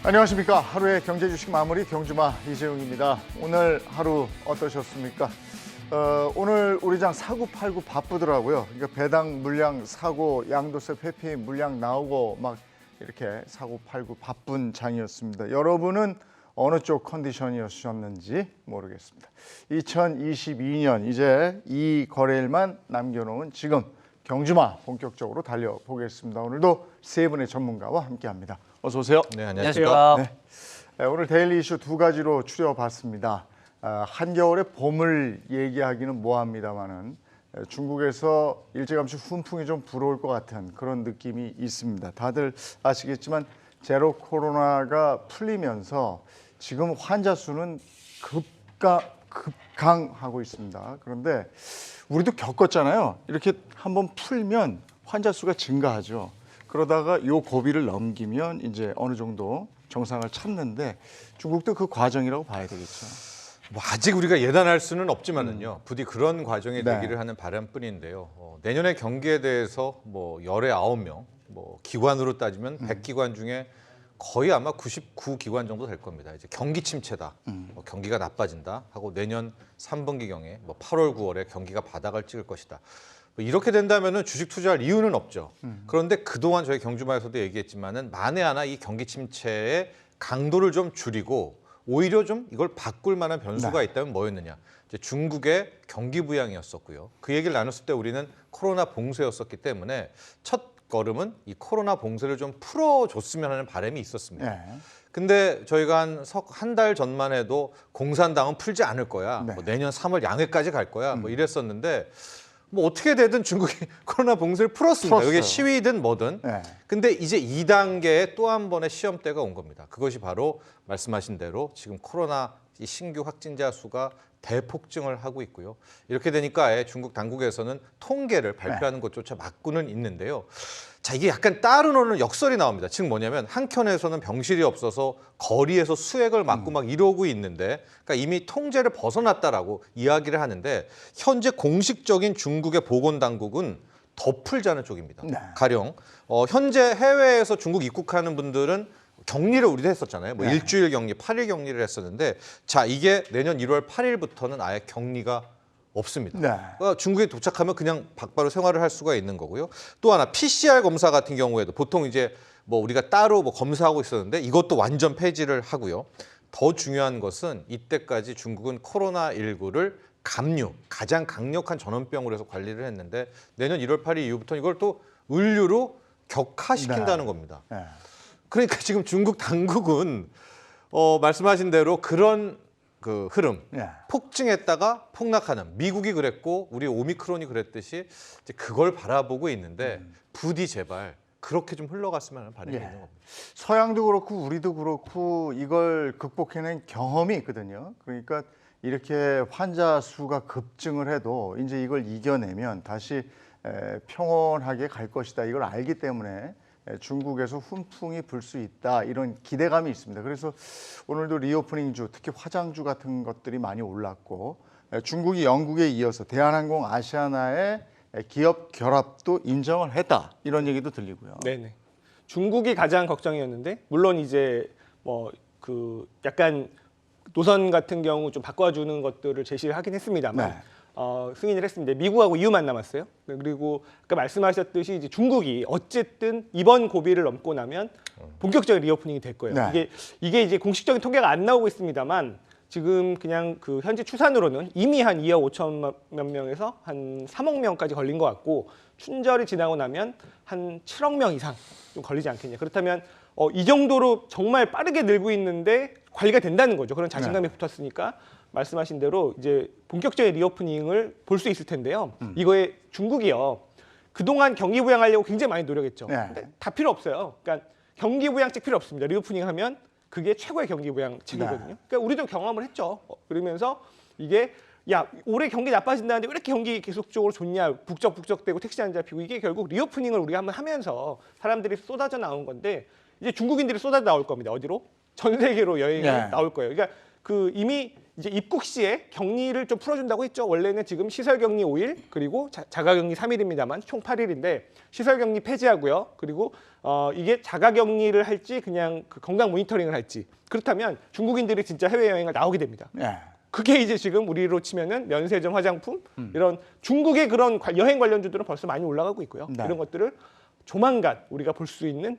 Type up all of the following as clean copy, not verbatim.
안녕하십니까. 하루의 경제 주식 마무리 경주마 이재용입니다. 오늘 하루 어떠셨습니까? 오늘 우리 장 사고 팔고 바쁘더라고요. 그러니까 배당 물량 사고, 양도세 회피 물량 나오고 막 이렇게 사고 팔고 바쁜 장이었습니다. 여러분은 어느 쪽 컨디션이었는지 모르겠습니다. 2022년 이제 이 거래일만 남겨놓은 지금 경주마 본격적으로 달려보겠습니다. 오늘도 세 분의 전문가와 함께합니다. 어서 오세요. 네, 안녕하십니까. 네. 오늘 데일리 이슈 두 가지로 추려봤습니다. 한겨울에 봄을 얘기하기는 뭐합니다만은 중국에서 일찌감치 훈풍이 좀 불어올 것 같은 그런 느낌이 있습니다. 다들 아시겠지만 제로 코로나가 풀리면서 지금 환자 수는 급강하고 있습니다. 그런데 우리도 겪었잖아요. 이렇게 한번 풀면 환자 수가 증가하죠. 그러다가 요 고비를 넘기면 이제 어느 정도 정상을 찾는데 중국도 그 과정이라고 봐야 되겠죠. 뭐 아직 우리가 예단할 수는 없지만은요. 부디 그런 과정이 네. 되기를 하는 바람뿐인데요. 내년에 경기에 대해서 뭐 열의 9명, 뭐 기관으로 따지면 100기관 중에 거의 아마 99기관 정도 될 겁니다. 이제 경기 침체다, 뭐 경기가 나빠진다 하고 내년 3분기경에 뭐 8월, 9월에 경기가 바닥을 찍을 것이다. 이렇게 된다면은 주식 투자할 이유는 없죠. 그런데 그동안 저희 경주마에서도 얘기했지만은 만에 하나 이 경기 침체의 강도를 좀 줄이고 오히려 좀 이걸 바꿀 만한 변수가 있다면 뭐였느냐. 이제 중국의 경기 부양이었었고요. 그 얘기를 나눴을 때 우리는 코로나 봉쇄였었기 때문에 첫 걸음은 이 코로나 봉쇄를 좀 풀어줬으면 하는 바람이 있었습니다. 네. 근데 저희가 한 달 전만 해도 공산당은 풀지 않을 거야. 네. 뭐 내년 3월 양회까지 갈 거야. 뭐 이랬었는데 뭐 어떻게 되든 중국이 코로나 봉쇄를 풀었습니다. 풀었어요. 이게 시위든 뭐든. 네. 근데 이제 2단계의 또 한 번의 시험대가 온 겁니다. 그것이 바로 말씀하신 대로 지금 코로나 이 신규 확진자 수가 대폭증을 하고 있고요. 이렇게 되니까 아예 중국 당국에서는 통계를 발표하는 것조차 막고는 있는데요. 자, 이게 약간 따로노는 역설이 나옵니다. 즉 뭐냐면 한켠에서는 병실이 없어서 거리에서 수액을 맞고 막 이러고 있는데, 그러니까 이미 통제를 벗어났다라고 이야기를 하는데 현재 공식적인 중국의 보건당국은 더 풀자는 쪽입니다. 네. 가령 현재 해외에서 중국 입국하는 분들은 격리를 우리도 했었잖아요. 뭐 네. 일주일 격리, 8일 격리를 했었는데 자, 이게 내년 1월 8일부터는 아예 격리가 없습니다. 네. 그러니까 중국에 도착하면 그냥 바로 생활을 할 수가 있는 거고요. 또 하나 PCR 검사 같은 경우에도 보통 이제 뭐 우리가 따로 뭐 검사하고 있었는데 이것도 완전 폐지를 하고요. 더 중요한 것은 이때까지 중국은 코로나19를 감류, 가장 강력한 전염병으로 해서 관리를 했는데 내년 1월 8일 이후부터 이걸 또 의류로 격화시킨다는 겁니다. 네. 그러니까 지금 중국 당국은 말씀하신 대로 그런 그 흐름, 네. 폭증했다가 폭락하는 미국이 그랬고 우리 오미크론이 그랬듯이 이제 그걸 바라보고 있는데 부디 제발 그렇게 좀 흘러갔으면 하는 바람이 있는 겁니다. 서양도 그렇고 우리도 그렇고 이걸 극복해낸 경험이 있거든요. 그러니까 이렇게 환자 수가 급증을 해도 이제 이걸 이겨내면 다시 평온하게 갈 것이다. 이걸 알기 때문에 중국에서 훈풍이 불 수 있다. 이런 기대감이 있습니다. 그래서 오늘도 리오프닝주, 특히 화장주 같은 것들이 많이 올랐고 중국이 영국에 이어서 대한항공, 아시아나의 기업 결합도 인정을 했다. 이런 얘기도 들리고요. 네네. 중국이 가장 걱정이었는데 물론 이제 뭐 그 약간 노선 같은 경우 좀 바꿔주는 것들을 제시를 하긴 했습니다만 네. 승인을 했습니다. 미국하고 EU만 남았어요. 그리고 아까 말씀하셨듯이 이제 중국이 어쨌든 이번 고비를 넘고 나면 본격적인 리오프닝이 될 거예요. 네. 이게 이제 공식적인 통계가 안 나오고 있습니다만 지금 그냥 그 현재 추산으로는 이미 한 2억 5천만 명에서 한 3억 명까지 걸린 것 같고 춘절이 지나고 나면 한 7억 명 이상 좀 걸리지 않겠냐. 그렇다면 이 정도로 정말 빠르게 늘고 있는데 관리가 된다는 거죠. 그런 자신감이 붙었으니까 말씀하신 대로 이제 본격적인 리오프닝을 볼 수 있을 텐데요. 이거에 중국이요. 그동안 경기 부양하려고 굉장히 많이 노력했죠. 네. 근데 다 필요 없어요. 그러니까 경기 부양책 필요 없습니다. 리오프닝 하면 그게 최고의 경기 부양책이거든요. 네. 그러니까 우리도 경험을 했죠. 그러면서 이게 야 올해 경기 나빠진다는데 왜 이렇게 경기 계속적으로 좋냐 북적북적대고 택시 안 잡히고 이게 결국 리오프닝을 우리가 한번 하면서 사람들이 쏟아져 나온 건데 이제 중국인들이 쏟아져 나올 겁니다. 어디로? 전 세계로 여행이 네. 나올 거예요. 그러니까 그 이미 이제 입국 시에 격리를 좀 풀어준다고 했죠. 원래는 지금 시설 격리 5일 그리고 자가 격리 3일입니다만 총 8일인데 시설 격리 폐지하고요. 그리고 이게 자가 격리를 할지 그냥 그 건강 모니터링을 할지 그렇다면 중국인들이 진짜 해외 여행을 나오게 됩니다. 네. 그게 이제 지금 우리로 치면은 면세점, 화장품 이런 중국의 그런 여행 관련주들은 벌써 많이 올라가고 있고요. 네. 이런 것들을 조만간 우리가 볼 수 있는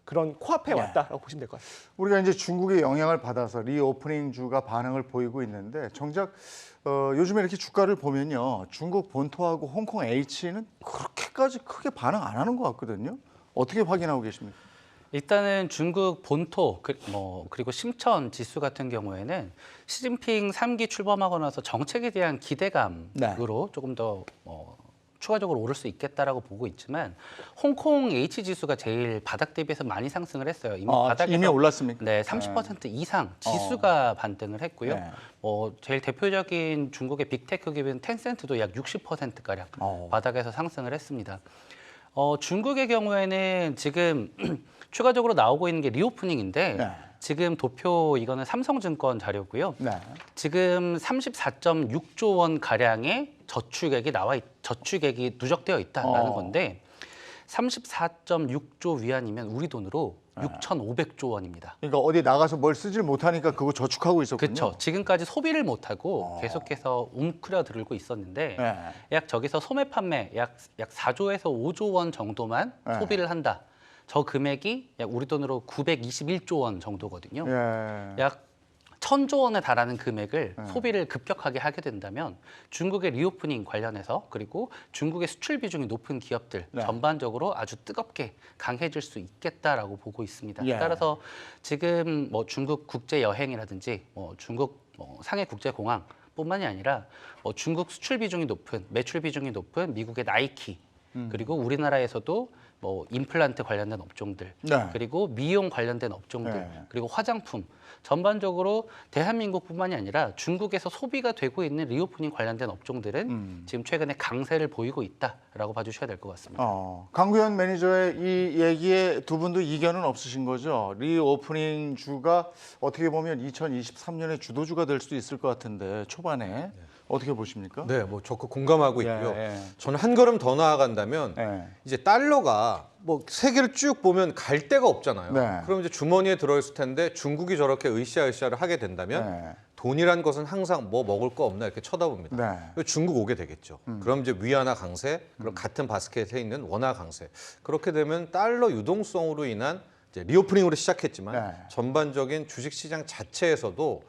그런 코앞에 왔다라고 보시면 될 것 같습니다. 우리가 이제 중국의 영향을 받아서 리오프닝주가 반응을 보이고 있는데 정작 요즘에 이렇게 주가를 보면요. 중국 본토하고 홍콩 H는 그렇게까지 크게 반응 안 하는 것 같거든요. 어떻게 확인하고 계십니까? 일단은 중국 본토 그리고 심천 지수 같은 경우에는 시진핑 3기 출범하고 나서 정책에 대한 기대감으로 조금 더 추가적으로 오를 수 있겠다라고 보고 있지만 홍콩 H 지수가 제일 바닥 대비해서 많이 상승을 했어요. 이미 바닥에서 이미 올랐습니까? 네, 30% 이상 지수가 반등을 했고요. 네. 제일 대표적인 중국의 빅테크 기업인 텐센트도 약 60%가량 바닥에서 상승을 했습니다. 중국의 경우에는 지금 추가적으로 나오고 있는 게 리오프닝인데 네. 지금 도표 이거는 삼성증권 자료고요. 네. 지금 34.6조 원 가량의 저축액이 누적되어 있다라는 건데 34.6조 위안이면 우리 돈으로 6,500조 원입니다. 그러니까 어디 나가서 뭘 쓰질 못하니까 그거 저축하고 있었군요. 그렇죠. 지금까지 소비를 못하고 계속해서 움크려들고 있었는데 네. 약 저기서 소매 판매 약 4조에서 5조 원 정도만 네. 소비를 한다. 저 금액이 약 우리 돈으로 921조 원 정도거든요. 예. 약 1,000조 원에 달하는 금액을 소비를 급격하게 하게 된다면 중국의 리오프닝 관련해서 그리고 중국의 수출 비중이 높은 기업들 네. 전반적으로 아주 뜨겁게 강해질 수 있겠다라고 보고 있습니다. 예. 따라서 지금 중국 국제 여행이라든지 중국 상해 국제공항 뿐만이 아니라 중국 수출 비중이 높은 매출 비중이 높은 미국의 나이키 그리고 우리나라에서도 임플란트 관련된 업종들 네. 그리고 미용 관련된 업종들 네. 그리고 화장품 전반적으로 대한민국뿐만이 아니라 중국에서 소비가 되고 있는 리오프닝 관련된 업종들은 지금 최근에 강세를 보이고 있다라고 봐주셔야 될 것 같습니다. 강구현 매니저의 이 얘기에 두 분도 이견은 없으신 거죠? 리오프닝 주가 어떻게 보면 2023년의 주도주가 될 수도 있을 것 같은데 초반에 어떻게 보십니까? 네, 뭐 적극 공감하고 예, 있고요. 예. 저는 한 걸음 더 나아간다면 예. 이제 달러가 뭐 세계를 쭉 보면 갈 데가 없잖아요. 네. 그럼 이제 주머니에 들어있을 텐데 중국이 저렇게 으쌰으쌰를 하게 된다면 네. 돈이란 것은 항상 뭐 먹을 거 없나 이렇게 쳐다봅니다. 네. 그래서 중국 오게 되겠죠. 그럼 이제 위안화 강세, 그럼 같은 바스켓에 있는 원화 강세. 그렇게 되면 달러 유동성으로 인한 이제 리오프닝으로 시작했지만 네. 전반적인 주식시장 자체에서도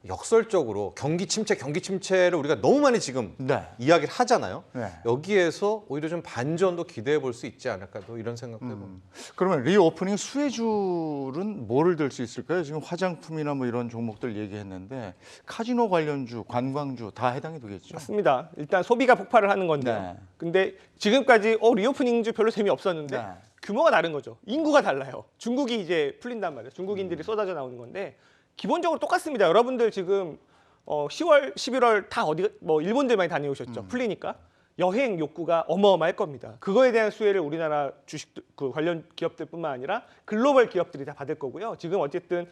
역설적으로 경기 침체를 우리가 너무 많이 지금 네. 이야기를 하잖아요. 네. 여기에서 오히려 좀 반전도 기대해 볼 수 있지 않을까 또 이런 생각도 해봅니다. 그러면 리오프닝 수혜줄은 뭐를 들 수 있을까요? 지금 화장품이나 뭐 이런 종목들 얘기했는데 카지노 관련주, 관광주 다 해당이 되겠죠? 맞습니다. 일단 소비가 폭발을 하는 건데요. 네. 근데 지금까지 리오프닝주 별로 재미없었는데 네. 규모가 다른 거죠. 인구가 달라요. 중국이 이제 풀린단 말이에요. 중국인들이 쏟아져 나오는 건데 기본적으로 똑같습니다. 여러분들 지금 10월, 11월 다 일본들 많이 다녀오셨죠. 풀리니까 여행 욕구가 어마어마할 겁니다. 그거에 대한 수혜를 우리나라 주식 그 관련 기업들뿐만 아니라 글로벌 기업들이 다 받을 거고요. 지금 어쨌든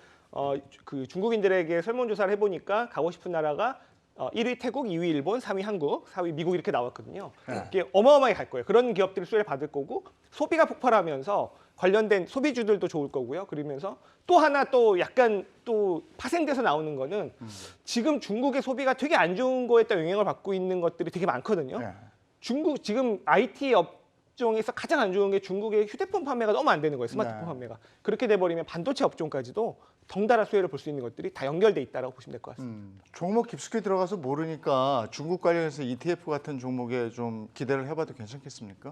그 중국인들에게 설문조사를 해보니까 가고 싶은 나라가 1위 태국, 2위 일본, 3위 한국, 4위 미국 이렇게 나왔거든요. 이게 어마어마하게 갈 거예요. 그런 기업들이 수혜를 받을 거고 소비가 폭발하면서 관련된 소비주들도 좋을 거고요. 그러면서 또 하나 또 약간 또 파생돼서 나오는 거는 지금 중국의 소비가 되게 안 좋은 거에 따라 영향을 받고 있는 것들이 되게 많거든요. 네. 중국 지금 IT 업종에서 가장 안 좋은 게 중국의 휴대폰 판매가 너무 안 되는 거예요. 스마트폰 네. 판매가. 그렇게 돼버리면 반도체 업종까지도 덩달아 수혜를 볼 수 있는 것들이 다 연결돼 있다라고 보시면 될 것 같습니다. 종목 깊숙이 들어가서 모르니까 중국 관련해서 ETF 같은 종목에 좀 기대를 해봐도 괜찮겠습니까?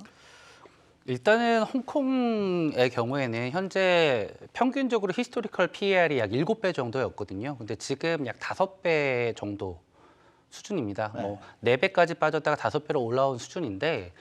일단은 홍콩의 경우에는 현재 평균적으로 히스토리컬 PER이 약 7배 정도였거든요. 근데 지금 약 5배 정도 수준입니다. 4배까지 빠졌다가 5배로 올라온 수준인데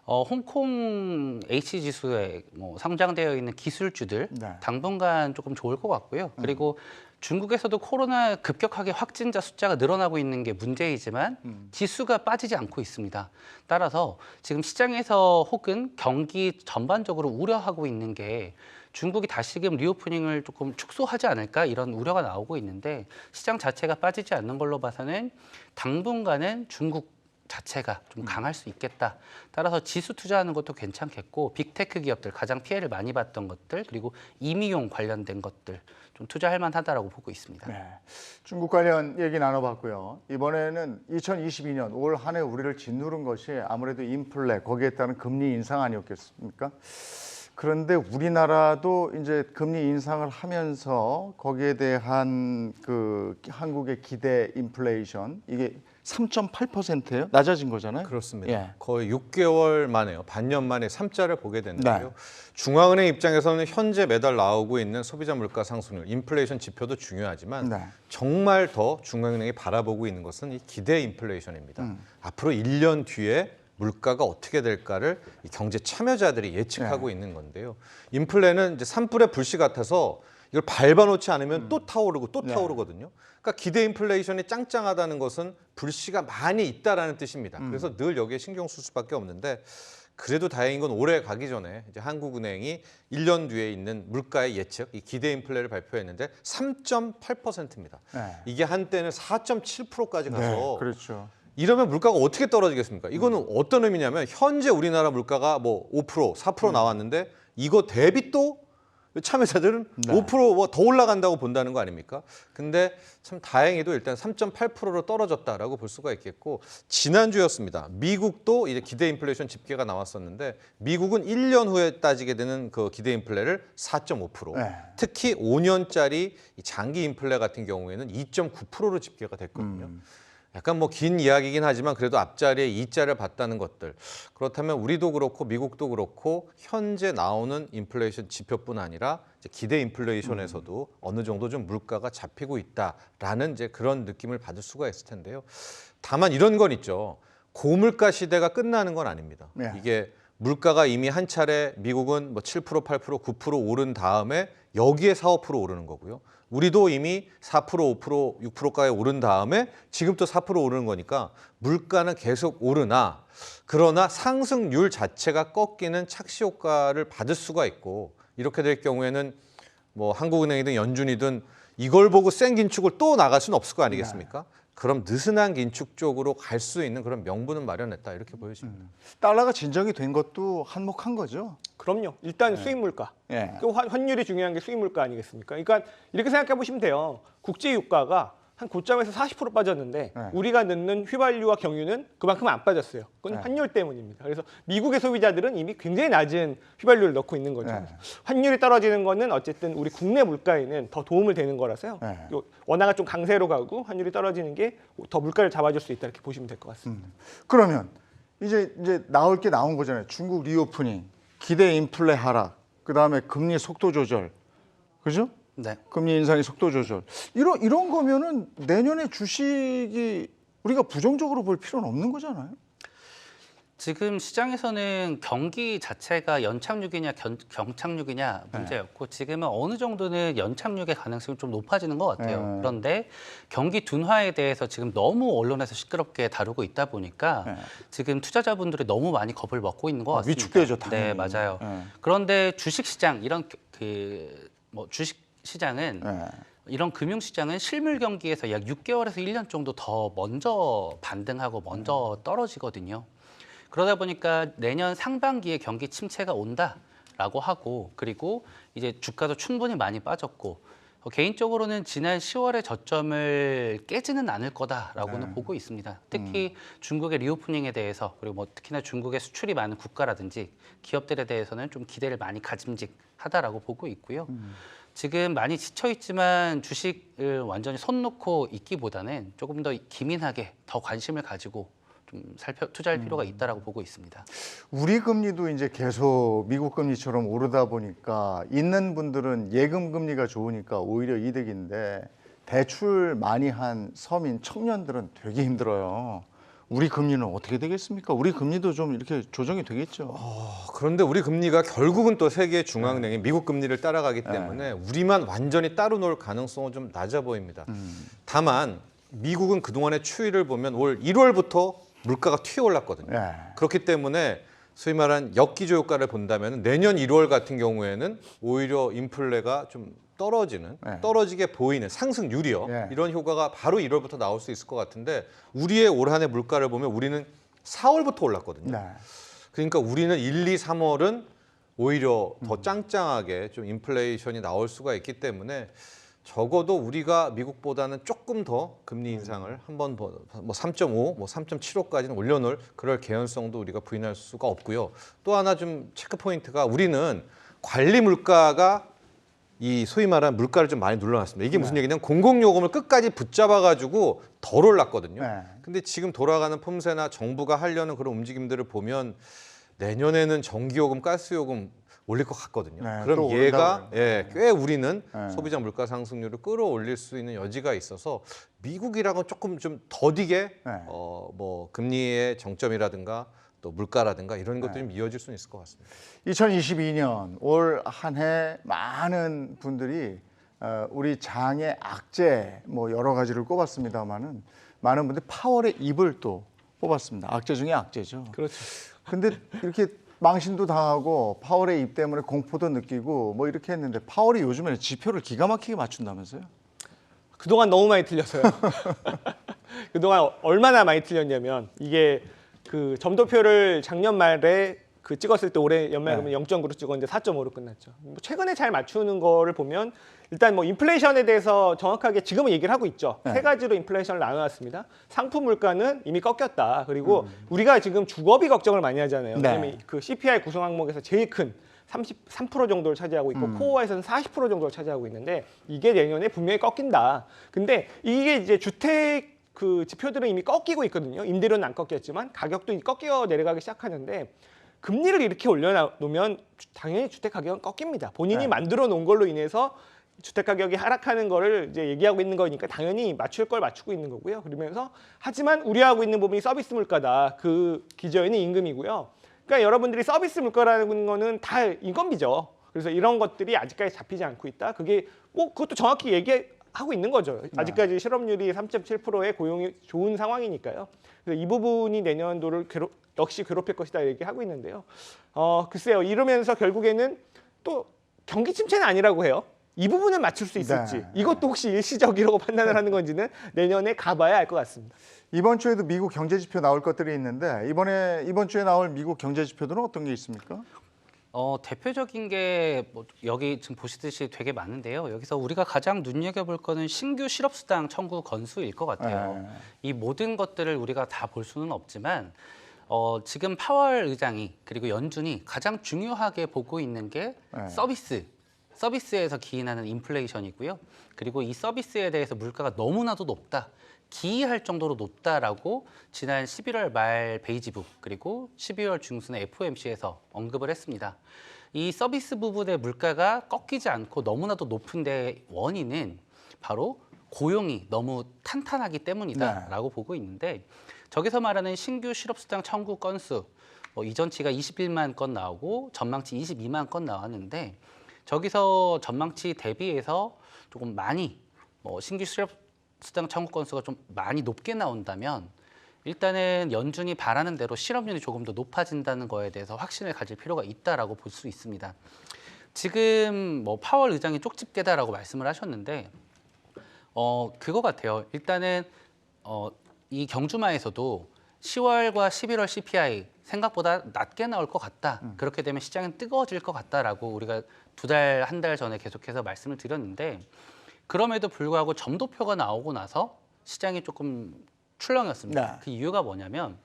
홍콩 H 지수에 뭐 상장되어 있는 기술주들 네. 당분간 조금 좋을 것 같고요. 그리고 중국에서도 코로나 급격하게 확진자 숫자가 늘어나고 있는 게 문제이지만 지수가 빠지지 않고 있습니다. 따라서 지금 시장에서 혹은 경기 전반적으로 우려하고 있는 게 중국이 다시금 리오프닝을 조금 축소하지 않을까 이런 우려가 나오고 있는데 시장 자체가 빠지지 않는 걸로 봐서는 당분간은 중국 자체가 좀 강할 수 있겠다. 따라서 지수 투자하는 것도 괜찮겠고 빅테크 기업들 가장 피해를 많이 봤던 것들 그리고 임의용 관련된 것들 좀 투자할 만하다라고 보고 있습니다. 네. 중국 관련 얘기 나눠봤고요. 이번에는 2022년 올 한 해 우리를 짓누른 것이 아무래도 인플레 거기에 따른 금리 인상 아니었겠습니까? 그런데 우리나라도 이제 금리 인상을 하면서 거기에 대한 그 한국의 기대 인플레이션 이게 3.8%예요? 낮아진 거잖아요. 그렇습니다. 예. 거의 6개월 만에요. 반년 만에 3자를 보게 됐는데요. 네. 중앙은행 입장에서는 현재 매달 나오고 있는 소비자 물가 상승률, 인플레이션 지표도 중요하지만 네. 정말 더 중앙은행이 바라보고 있는 것은 이 기대 인플레이션입니다. 앞으로 1년 뒤에 물가가 어떻게 될까를 이 경제 참여자들이 예측하고 있는 건데요. 인플레는 이제 산불의 불씨 같아서 이걸 밟아놓지 않으면 또 타오르고 또 타오르거든요. 그러니까 기대 인플레이션이 짱짱하다는 것은 불씨가 많이 있다라는 뜻입니다. 그래서 늘 여기에 신경 쓸 수밖에 없는데 그래도 다행인 건 올해 가기 전에 이제 한국은행이 1년 뒤에 있는 물가의 예측, 이 기대 인플레를 발표했는데 3.8%입니다. 네. 이게 한때는 4.7%까지 가서 네, 그렇죠. 이러면 물가가 어떻게 떨어지겠습니까? 이거는 어떤 의미냐면 현재 우리나라 물가가 뭐 5%, 4% 나왔는데 이거 대비 또 참여자들은 5% 더 올라간다고 본다는 거 아닙니까? 근데 참 다행히도 일단 3.8%로 떨어졌다라고 볼 수가 있겠고 지난주였습니다. 미국도 이제 기대 인플레이션 집계가 나왔었는데 미국은 1년 후에 따지게 되는 그 기대 인플레를 4.5%. 네. 특히 5년짜리 장기 인플레 같은 경우에는 2.9%로 집계가 됐거든요. 약간 뭐 긴 이야기긴 하지만 그래도 앞자리에 2자를 봤다는 것들. 그렇다면 우리도 그렇고 미국도 그렇고 현재 나오는 인플레이션 지표뿐 아니라 이제 기대 인플레이션에서도 어느 정도 좀 물가가 잡히고 있다라는 이제 그런 느낌을 받을 수가 있을 텐데요. 다만 이런 건 있죠. 고물가 시대가 끝나는 건 아닙니다. 네. 이게 물가가 이미 한 차례 미국은 뭐 7%, 8%, 9% 오른 다음에 여기에 4, 5% 오르는 거고요. 우리도 이미 4%, 5%, 6%까지 오른 다음에 지금 또 4% 오르는 거니까 물가는 계속 오르나 그러나 상승률 자체가 꺾이는 착시 효과를 받을 수가 있고 이렇게 될 경우에는 뭐 한국은행이든 연준이든 이걸 보고 센 긴축을 또 나갈 수는 없을 거 아니겠습니까? 그럼 느슨한 긴축 쪽으로 갈 수 있는 그런 명분은 마련했다 이렇게 보여집니다. 달러가 진정이 된 것도 한몫한 거죠. 그럼요. 일단 수입 물가. 예. 그 환율이 중요한 게 수입 물가 아니겠습니까? 그러니까 이렇게 생각해 보시면 돼요. 국제 유가가 한 고점에서 40% 빠졌는데 네. 우리가 넣는 휘발유와 경유는 그만큼 안 빠졌어요. 그건 네. 환율 때문입니다. 그래서 미국의 소비자들은 이미 굉장히 낮은 휘발유를 넣고 있는 거죠. 네. 환율이 떨어지는 거는 어쨌든 우리 국내 물가에는 더 도움을 되는 거라서요. 네. 원화가 좀 강세로 가고 환율이 떨어지는 게 더 물가를 잡아줄 수 있다 이렇게 보시면 될 것 같습니다. 그러면 이제 나올 게 나온 거잖아요. 중국 리오프닝, 기대 인플레 하락, 그다음에 금리 속도 조절, 그죠? 네. 금리 인상의 속도 조절. 이런 거면은 내년에 주식이 우리가 부정적으로 볼 필요는 없는 거잖아요. 지금 시장에서는 경기 자체가 연착륙이냐 경착륙이냐 문제였고 지금은 어느 정도는 연착륙의 가능성이 좀 높아지는 것 같아요. 그런데 경기 둔화에 대해서 지금 너무 언론에서 시끄럽게 다루고 있다 보니까 지금 투자자분들이 너무 많이 겁을 먹고 있는 것 같습니다. 위축되죠, 당연히. 네, 맞아요. 네. 그런데 주식시장 이런 주식 시장은 네. 이런 금융시장은 실물 경기에서 약 6개월에서 1년 정도 더 먼저 반등하고 먼저 떨어지거든요. 그러다 보니까 내년 상반기에 경기 침체가 온다라고 하고 그리고 이제 주가도 충분히 많이 빠졌고 개인적으로는 지난 10월의 저점을 깨지는 않을 거다라고는 보고 있습니다. 특히 중국의 리오프닝에 대해서 그리고 뭐 특히나 중국의 수출이 많은 국가라든지 기업들에 대해서는 좀 기대를 많이 가짐직하다라고 보고 있고요. 지금 많이 지쳐 있지만 주식을 완전히 손 놓고 있기보다는 조금 더 기민하게 더 관심을 가지고 좀 투자할 필요가 있다라고 보고 있습니다. 우리 금리도 이제 계속 미국 금리처럼 오르다 보니까 있는 분들은 예금 금리가 좋으니까 오히려 이득인데 대출 많이 한 서민 청년들은 되게 힘들어요. 우리 금리는 어떻게 되겠습니까? 우리 금리도 좀 이렇게 조정이 되겠죠. 그런데 우리 금리가 결국은 또 세계 중앙은행이 미국 금리를 따라가기 때문에 우리만 완전히 따로 놀 가능성은 좀 낮아 보입니다. 다만 미국은 그동안의 추이를 보면 올 1월부터 물가가 튀어올랐거든요. 네. 그렇기 때문에 소위 말한 역기조 효과를 본다면 내년 1월 같은 경우에는 오히려 인플레가 좀 떨어지게 보이는 상승률이요. 네. 이런 효과가 바로 1월부터 나올 수 있을 것 같은데 우리의 올 한 해 물가를 보면 우리는 4월부터 올랐거든요. 네. 그러니까 우리는 1, 2, 3월은 오히려 더 짱짱하게 좀 인플레이션이 나올 수가 있기 때문에 적어도 우리가 미국보다는 조금 더 금리 인상을 한번 뭐 3.5, 뭐 3.75까지는 올려놓을 그럴 개연성도 우리가 부인할 수가 없고요. 또 하나 좀 체크 포인트가 우리는 관리 물가가 이 소위 말하는 물가를 좀 많이 눌러놨습니다. 이게 무슨 얘기냐면 공공요금을 끝까지 붙잡아가지고 덜 올랐거든요. 네. 근데 지금 돌아가는 폼새나 정부가 하려는 그런 움직임들을 보면 내년에는 전기요금, 가스요금 올릴 것 같거든요. 네, 그럼 또 얘가 오른다고요. 꽤 우리는 네. 소비자 물가 상승률을 끌어올릴 수 있는 여지가 있어서 미국이랑은 조금 좀 더디게 네. 뭐 금리의 정점이라든가 또 물가라든가 이런 것들이 좀 이어질 수는 있을 것 같습니다. 2022년 올 한 해 많은 분들이 우리 장의 악재 뭐 여러 가지를 꼽았습니다만은 많은 분들이 파월의 입을 또 뽑았습니다. 악재 중에 악재죠. 그렇죠. 근데 이렇게 망신도 당하고 파월의 입 때문에 공포도 느끼고 뭐 이렇게 했는데 파월이 요즘에는 지표를 기가 막히게 맞춘다면서요? 그동안 너무 많이 틀렸어요. 그동안 얼마나 많이 틀렸냐면 이게 그 점도표를 작년 말에 그 찍었을 때 올해 연말 그러면 0.9로 찍었는데 4.5로 끝났죠. 뭐 최근에 잘 맞추는 거를 보면 일단 뭐 인플레이션에 대해서 정확하게 지금은 얘기를 하고 있죠. 네. 세 가지로 인플레이션을 나눠놨습니다. 상품 물가는 이미 꺾였다. 그리고 우리가 지금 주거비 걱정을 많이 하잖아요. 네. 왜냐면 그 CPI 구성 항목에서 제일 큰 33% 정도를 차지하고 있고 코어에서는 40% 정도를 차지하고 있는데 이게 내년에 분명히 꺾인다. 근데 이게 이제 주택 그 지표들은 이미 꺾이고 있거든요. 임대료는 안 꺾였지만 가격도 꺾여 내려가기 시작하는데 금리를 이렇게 올려놓으면 당연히 주택 가격은 꺾입니다. 본인이 네. 만들어 놓은 걸로 인해서 주택 가격이 하락하는 거를 이제 얘기하고 있는 거니까 당연히 맞출 걸 맞추고 있는 거고요. 그러면서 하지만 우려하고 있는 부분이 서비스 물가다. 그 기저에는 임금이고요. 그러니까 여러분들이 서비스 물가라는 거는 다 인건비죠. 그래서 이런 것들이 아직까지 잡히지 않고 있다. 그게 뭐 그것도 정확히 얘기하고 있는 거죠. 아직까지 실업률이 3.7%의 고용이 좋은 상황이니까요. 그래서 이 부분이 내년도를 역시 괴롭힐 것이다 얘기하고 있는데요. 글쎄요. 이러면서 결국에는 또 경기 침체는 아니라고 해요. 이 부분은 맞출 수 있을지. 네. 이것도 혹시 일시적이라고 판단을 하는 건지는 내년에 가봐야 알 것 같습니다. 이번 주에도 미국 경제 지표 나올 것들이 있는데 이번 주에 나올 미국 경제 지표들은 어떤 게 있습니까? 대표적인 게 뭐 여기 지금 보시듯이 되게 많은데요. 여기서 우리가 가장 눈여겨볼 거는 신규 실업수당 청구 건수일 것 같아요. 네. 이 모든 것들을 우리가 다 볼 수는 없지만 지금 파월 의장이 그리고 연준이 가장 중요하게 보고 있는 게 네. 서비스에서 기인하는 인플레이션이고요. 그리고 이 서비스에 대해서 물가가 너무나도 높다. 기이할 정도로 높다라고 지난 11월 말 베이지북 그리고 12월 중순에 FOMC에서 언급을 했습니다. 이 서비스 부분의 물가가 꺾이지 않고 너무나도 높은데 원인은 바로 고용이 너무 탄탄하기 때문이다라고 보고 있는데 저기서 말하는 신규 실업수당 청구 건수 이전치가 21만 건 나오고 전망치 22만 건 나왔는데 저기서 전망치 대비해서 조금 많이 신규 실업수당 청구 건수가 좀 많이 높게 나온다면 일단은 연준이 바라는 대로 실업률이 조금 더 높아진다는 거에 대해서 확신을 가질 필요가 있다라고 볼 수 있습니다. 지금 파월 의장이 쪽집게다라고 말씀을 하셨는데 그거 같아요. 일단은 이 경주마에서도 10월과 11월 CPI 생각보다 낮게 나올 것 같다. 그렇게 되면 시장은 뜨거워질 것 같다라고 우리가 한 달 전에 계속해서 말씀을 드렸는데 그럼에도 불구하고 점도표가 나오고 나서 시장이 조금 출렁였습니다. 네. 그 이유가 뭐냐면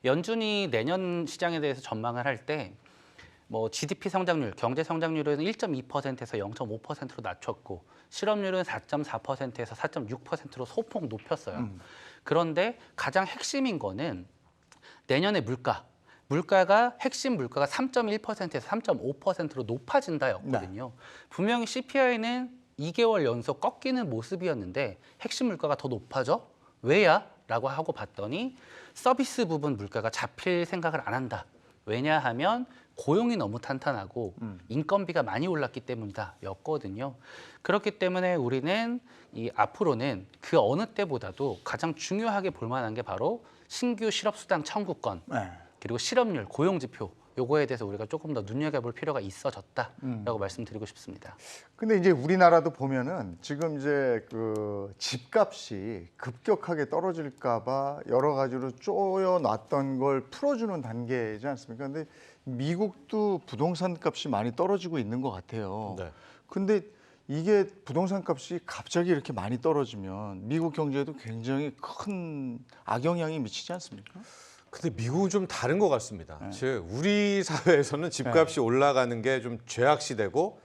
연준이 내년 시장에 대해서 전망을 할 때 GDP 성장률, 경제 성장률은 1.2%에서 0.5%로 낮췄고 실업률은 4.4%에서 4.6%로 소폭 높였어요. 그런데 가장 핵심인 거는 내년의 물가가 핵심 물가가 3.1%에서 3.5%로 높아진다였거든요. 분명히 CPI는 2개월 연속 꺾이는 모습이었는데 핵심 물가가 더 높아져? 왜야? 물가라고 하고 봤더니 서비스 부분 물가가 잡힐 생각을 안 한다. 왜냐하면 고용이 너무 탄탄하고 인건비가 많이 올랐기 때문이다였거든요. 그렇기 때문에 우리는 이 앞으로는 그 어느 때보다도 가장 중요하게 볼 만한 게 바로 신규 실업수당 청구권 그리고 실업률, 고용지표 요거에 대해서 우리가 조금 더 눈여겨볼 필요가 있어졌다라고 말씀드리고 싶습니다. 근데 이제 우리나라도 보면은 지금 이제 그 집값이 급격하게 떨어질까봐 여러 가지로 쪼여놨던 걸 풀어주는 단계이지 않습니까? 근데 미국도 부동산 값이 많이 떨어지고 있는 것 같아요. 네. 근데 이게 부동산 값이 갑자기 이렇게 많이 떨어지면 미국 경제에도 굉장히 큰 악영향이 미치지 않습니까? 근데 미국은 좀 다른 것 같습니다. 즉 우리 사회에서는 집값이 올라가는 게 좀 죄악시되고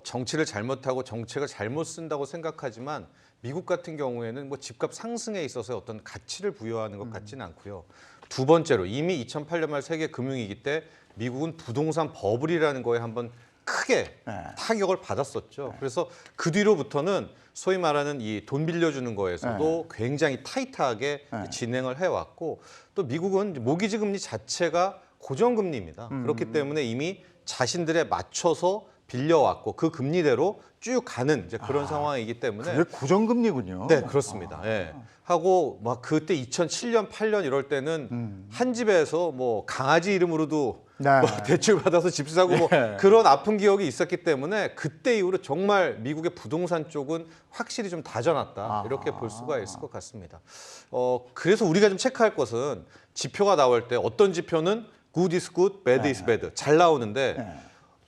정치를 잘못하고 정책을 잘못 쓴다고 생각하지만 미국 같은 경우에는 뭐 집값 상승에 있어서 어떤 가치를 부여하는 것 같지는 않고요. 두 번째로 이미 2008년 말 세계 금융위기 때 미국은 부동산 버블이라는 거에 한번 크게 타격을 받았었죠. 그래서 그 뒤로부터는 소위 말하는 이 돈 빌려주는 거에서도 굉장히 타이트하게 진행을 해왔고 또 미국은 모기지 금리 자체가 고정금리입니다. 그렇기 때문에 이미 자신들에 맞춰서 빌려왔고 그 금리대로 쭉 가는 이제 그런 상황이기 때문에 그게 고정금리군요. 네, 그렇습니다. 예. 하고 막 그때 2007년, 8년 이럴 때는 한 집에서 뭐 강아지 이름으로도 네. 뭐 대출 받아서 집 사고 뭐 그런 아픈 기억이 있었기 때문에 그때 이후로 정말 미국의 부동산 쪽은 확실히 좀 다져놨다 이렇게 볼 수가 있을 것 같습니다. 그래서 우리가 좀 체크할 것은 지표가 나올 때 어떤 지표는 good is good, bad is bad 잘 나오는데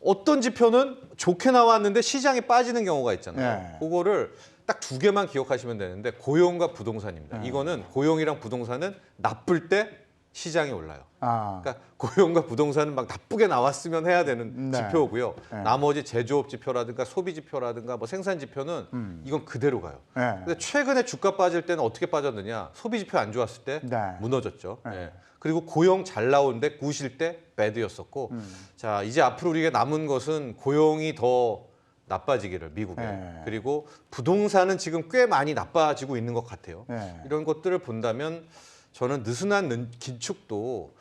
어떤 지표는 좋게 나왔는데 시장이 빠지는 경우가 있잖아요. 그거를 딱 두 개만 기억하시면 되는데 고용과 부동산입니다. 이거는 고용이랑 부동산은 나쁠 때 시장이 올라요. 그러니까 고용과 부동산은 막 나쁘게 나왔으면 해야 되는 지표고요. 나머지 제조업 지표라든가 소비 지표라든가 뭐 생산 지표는 이건 그대로 가요. 근데 최근에 주가 빠질 때는 어떻게 빠졌느냐? 소비 지표 안 좋았을 때 무너졌죠. 예. 그리고 고용 잘 나오는데 구실 때 배드였었고 자 이제 앞으로 우리가 남은 것은 고용이 더 나빠지기를 미국에 그리고 부동산은 지금 꽤 많이 나빠지고 있는 것 같아요. 이런 것들을 본다면 저는 느슨한 긴축도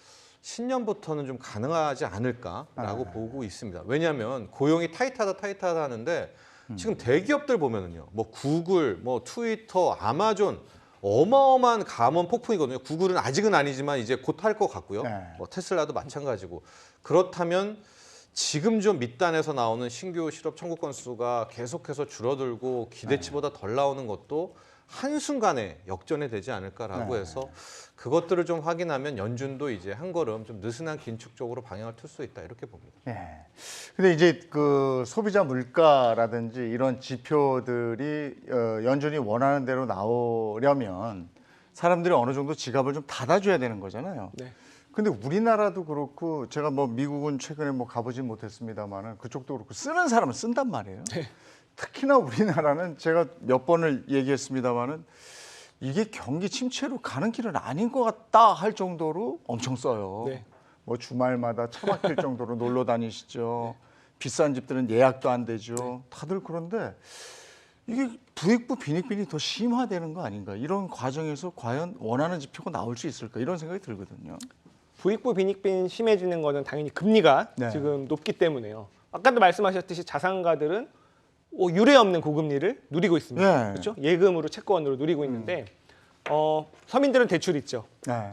신년부터는 좀 가능하지 않을까라고 보고 있습니다. 왜냐하면 고용이 타이트하다 하는데 지금 대기업들 보면은요, 뭐 구글, 뭐 트위터, 아마존 어마어마한 감원 폭풍이거든요. 구글은 아직은 아니지만 이제 곧 할 것 같고요. 뭐 테슬라도 마찬가지고 그렇다면 지금 좀 밑단에서 나오는 신규 실업 청구 건수가 계속해서 줄어들고 기대치보다 덜 나오는 것도 한순간에 역전이 되지 않을까라고 해서 그것들을 좀 확인하면 연준도 이제 한 걸음 좀 느슨한 긴축 쪽으로 방향을 틀 수 있다 이렇게 봅니다. 근데 이제 그 소비자 물가라든지 이런 지표들이 연준이 원하는 대로 나오려면 사람들이 어느 정도 지갑을 좀 닫아줘야 되는 거잖아요. 근데 우리나라도 그렇고 제가 뭐 미국은 최근에 뭐 가보진 못했습니다만은 그쪽도 그렇고 쓰는 사람은 쓴단 말이에요. 특히나 우리나라는 제가 몇 번을 얘기했습니다만은 이게 경기 침체로 가는 길은 아닌 것 같다 할 정도로 엄청 써요. 뭐 주말마다 차 막힐 정도로 놀러 다니시죠. 비싼 집들은 예약도 안 되죠. 다들 그런데 이게 부익부 빈익빈이 더 심화되는 거 아닌가? 이런 과정에서 과연 원하는 지표가 나올 수 있을까? 이런 생각이 들거든요. 부익부 빈익빈 심해지는 거는 당연히 금리가 지금 높기 때문에요. 아까도 말씀하셨듯이 자산가들은 유례 없는 고금리를 누리고 있습니다. 그렇죠? 예금으로 채권으로 누리고 있는데 서민들은 대출 있죠.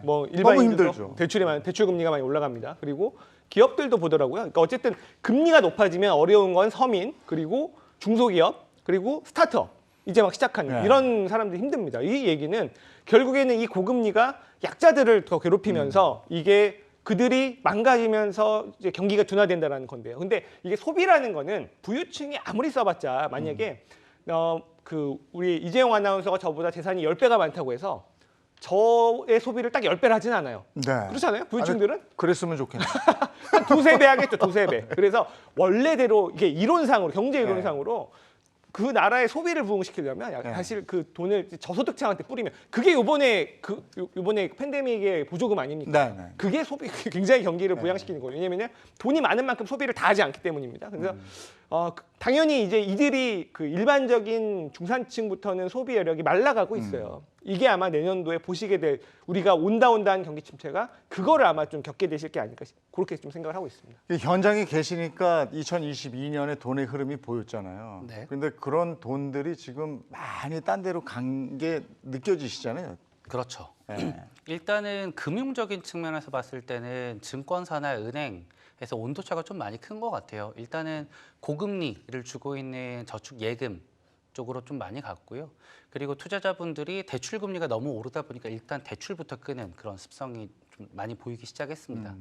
뭐 일반인들도 대출 금리가 많이 올라갑니다. 그리고 기업들도 보더라고요. 그러니까 어쨌든 금리가 높아지면 어려운 건 서민 그리고 중소기업 그리고 스타트업 이제 막 시작하는 이런 사람들이 힘듭니다. 이 얘기는 결국에는 이 고금리가 약자들을 더 괴롭히면서 이게 그들이 망가지면서 이제 경기가 둔화된다는 건데요. 근데 이게 소비라는 거는 부유층이 아무리 써봤자 만약에 우리 이재용 아나운서가 저보다 재산이 10배가 많다고 해서 저의 소비를 딱 10배를 하진 않아요. 그렇잖아요. 부유층들은? 그랬으면 좋겠네요. 한 두세 배 하겠죠. 두세 배. 그래서 원래대로 이게 이론상으로 경제 이론상으로 그 나라의 소비를 부흥시키려면 사실 그 돈을 저소득층한테 뿌리면 그게 요번에 팬데믹의 보조금 아닙니까? 그게 소비 굉장히 경기를 부양시키는 거예요. 왜냐면요 돈이 많은 만큼 소비를 다 하지 않기 때문입니다. 그래서 당연히 이제 이들이 그 일반적인 중산층부터는 소비 여력이 말라가고 있어요. 이게 아마 내년도에 보시게 될 우리가 온다한 경기 침체가 그거를 아마 좀 겪게 되실 게 아닐까 그렇게 좀 생각을 하고 있습니다. 현장에 계시니까 2022년에 돈의 흐름이 보였잖아요. 네. 그런데 그런 돈들이 지금 많이 딴 데로 간 게 느껴지시잖아요. 그렇죠. 네. 일단은 금융적인 측면에서 봤을 때는 증권사나 은행에서 온도차가 좀 많이 큰 것 같아요. 일단은 고금리를 주고 있는 저축 예금 쪽으로 좀 많이 갔고요. 그리고 투자자분들이 대출 금리가 너무 오르다 보니까 일단 대출부터 끄는 그런 습성이 좀 많이 보이기 시작했습니다.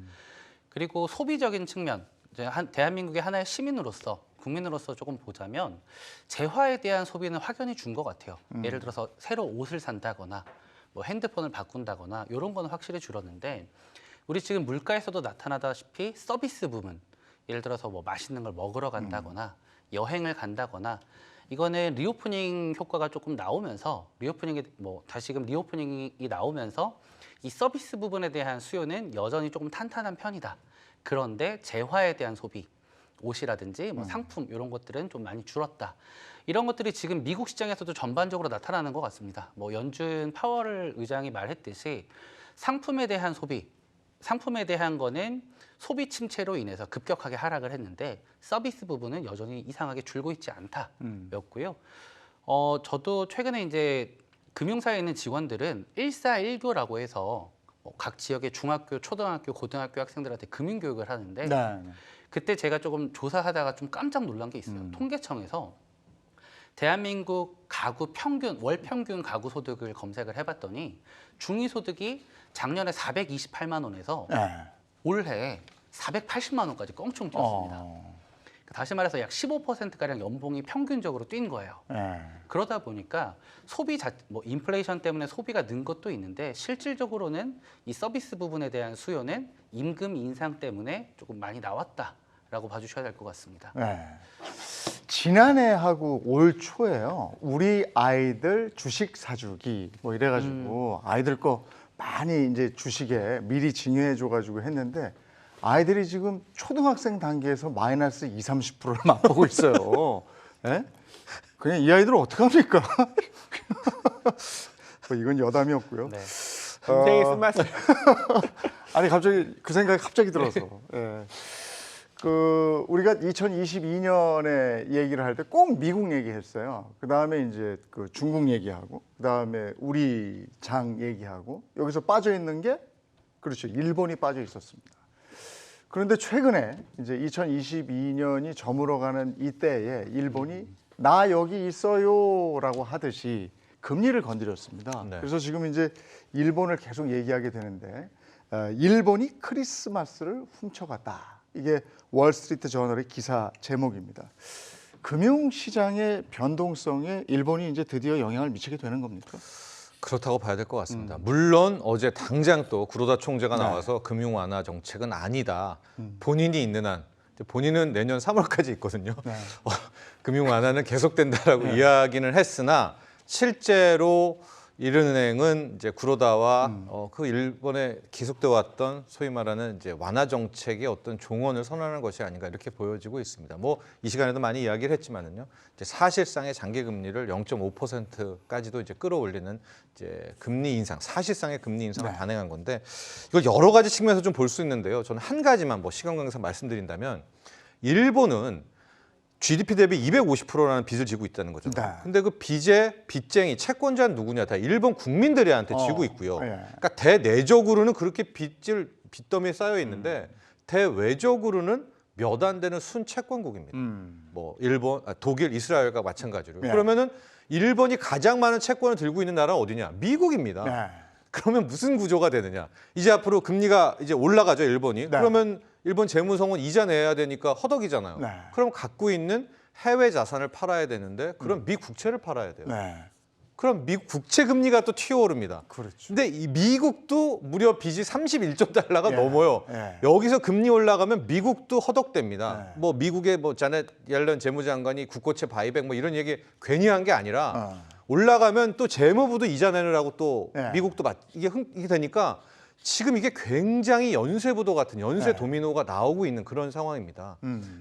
그리고 소비적인 측면, 이제 대한민국의 하나의 시민으로서 국민으로서 조금 보자면 재화에 대한 소비는 확연히 준 것 같아요. 예를 들어서 새로 옷을 산다거나 뭐 핸드폰을 바꾼다거나 이런 거는 확실히 줄었는데 우리 지금 물가에서도 나타나다시피 서비스 부분, 예를 들어서 뭐 맛있는 걸 먹으러 간다거나 여행을 간다거나 이거는 리오프닝 효과가 조금 나오면서 다시금 리오프닝이 나오면서 이 서비스 부분에 대한 수요는 여전히 조금 탄탄한 편이다. 그런데 재화에 대한 소비, 옷이라든지 뭐 상품 이런 것들은 좀 많이 줄었다. 이런 것들이 지금 미국 시장에서도 전반적으로 나타나는 것 같습니다. 뭐 연준 파월 의장이 말했듯이 상품에 대한 소비, 상품에 대한 거는 소비 침체로 인해서 급격하게 하락을 했는데 서비스 부분은 여전히 이상하게 줄고 있지 않다였고요. 저도 최근에 이제 금융사에 있는 직원들은 1419라고 해서 각 지역의 중학교, 초등학교, 고등학교 학생들한테 금융교육을 하는데 네. 그때 제가 조금 조사하다가 좀 깜짝 놀란 게 있어요. 통계청에서 대한민국 가구 평균, 월 평균 가구 소득을 검색을 해봤더니 중위소득이 작년에 428만 원에서 네. 올해 480만 원까지 껑충 뛰었습니다. 다시 말해서 약 15%가량 연봉이 평균적으로 뛴 거예요. 네. 그러다 보니까 인플레이션 때문에 소비가 는 것도 있는데 실질적으로는 이 서비스 부분에 대한 수요는 임금 인상 때문에 조금 많이 나왔다라고 봐주셔야 될 것 같습니다. 네. 지난해하고 올 초에요. 우리 아이들 주식 사주기 뭐 이래가지고 아이들 거 많이 이제 주식에 미리 증여해줘가지고 했는데 아이들이 지금 초등학생 단계에서 마이너스 20, 30%를 맛보고 있어요. 예? 그냥 이 아이들 어떡합니까? 뭐 이건 여담이었고요. 네. 인생의 쓴맛을. 아니 갑자기 그 생각이 갑자기 들어서. 예. 우리가 2022년에 얘기를 할 때 꼭 미국 얘기했어요. 그 다음에 이제 그 중국 얘기하고, 그 다음에 우리 장 얘기하고, 여기서 빠져 있는 게 그렇죠. 일본이 빠져 있었습니다. 그런데 최근에 이제 2022년이 저물어가는 이때에 일본이 나 여기 있어요라고 하듯이 금리를 건드렸습니다. 네. 그래서 지금 이제 일본을 계속 얘기하게 되는데 일본이 크리스마스를 훔쳐갔다. 이게 월스트리트 저널의 기사 제목입니다. 금융시장의 변동성에 일본이 이제 드디어 영향을 미치게 되는 겁니까? 그렇다고 봐야 될 것 같습니다. 물론 어제 당장 또 구로다 총재가 나와서 금융 완화 정책은 아니다. 본인이 있는 한, 본인은 내년 3월까지 있거든요. 네. 금융 완화는 계속된다라고 이야기는 했으나 실제로 일은행은 이제 구로다와 그 일본에 기속돼 왔던 소위 말하는 이제 완화 정책의 어떤 종언을 선언하는 것이 아닌가 이렇게 보여지고 있습니다. 뭐 이 시간에도 많이 이야기를 했지만은요, 이제 사실상의 장기 금리를 0.5%까지도 이제 끌어올리는 이제 금리 인상, 사실상의 금리 인상을 단행한 건데 이걸 여러 가지 측면에서 좀 볼 수 있는데요. 저는 한 가지만 뭐 시간 관계상 말씀드린다면 일본은 GDP 대비 250%라는 빚을 지고 있다는 거잖아요. 네. 근데 그 빚쟁이 채권자는 누구냐? 다 일본 국민들한테 지고 있고요. 예. 그러니까 대내적으로는 그렇게 빚더미에 쌓여 있는데 대외적으로는 몇 안 되는 순채권국입니다. 뭐 일본, 독일, 이스라엘과 마찬가지로. 네. 그러면은 일본이 가장 많은 채권을 들고 있는 나라가 어디냐? 미국입니다. 네. 그러면 무슨 구조가 되느냐? 이제 앞으로 금리가 이제 올라가죠, 일본이. 네. 그러면 일본 재무성은 이자 내야 되니까 허덕이잖아요. 네. 그럼 갖고 있는 해외 자산을 팔아야 되는데 그럼 미 국채를 팔아야 돼요. 네. 그럼 미 국채 금리가 또 튀어오릅니다. 그렇죠. 근데 이 미국도 무려 빚이 31조 달러가 예. 넘어요. 예. 여기서 금리 올라가면 미국도 허덕됩니다. 예. 뭐 미국의 뭐 자넷 옐런 재무장관이 국고채 바이백 뭐 이런 얘기 괜히 한 게 아니라 올라가면 또 재무부도 이자 내느라고 또 예. 미국도 이게 되니까 지금 이게 굉장히 연쇄부도 같은 연쇄 네. 도미노가 나오고 있는 그런 상황입니다.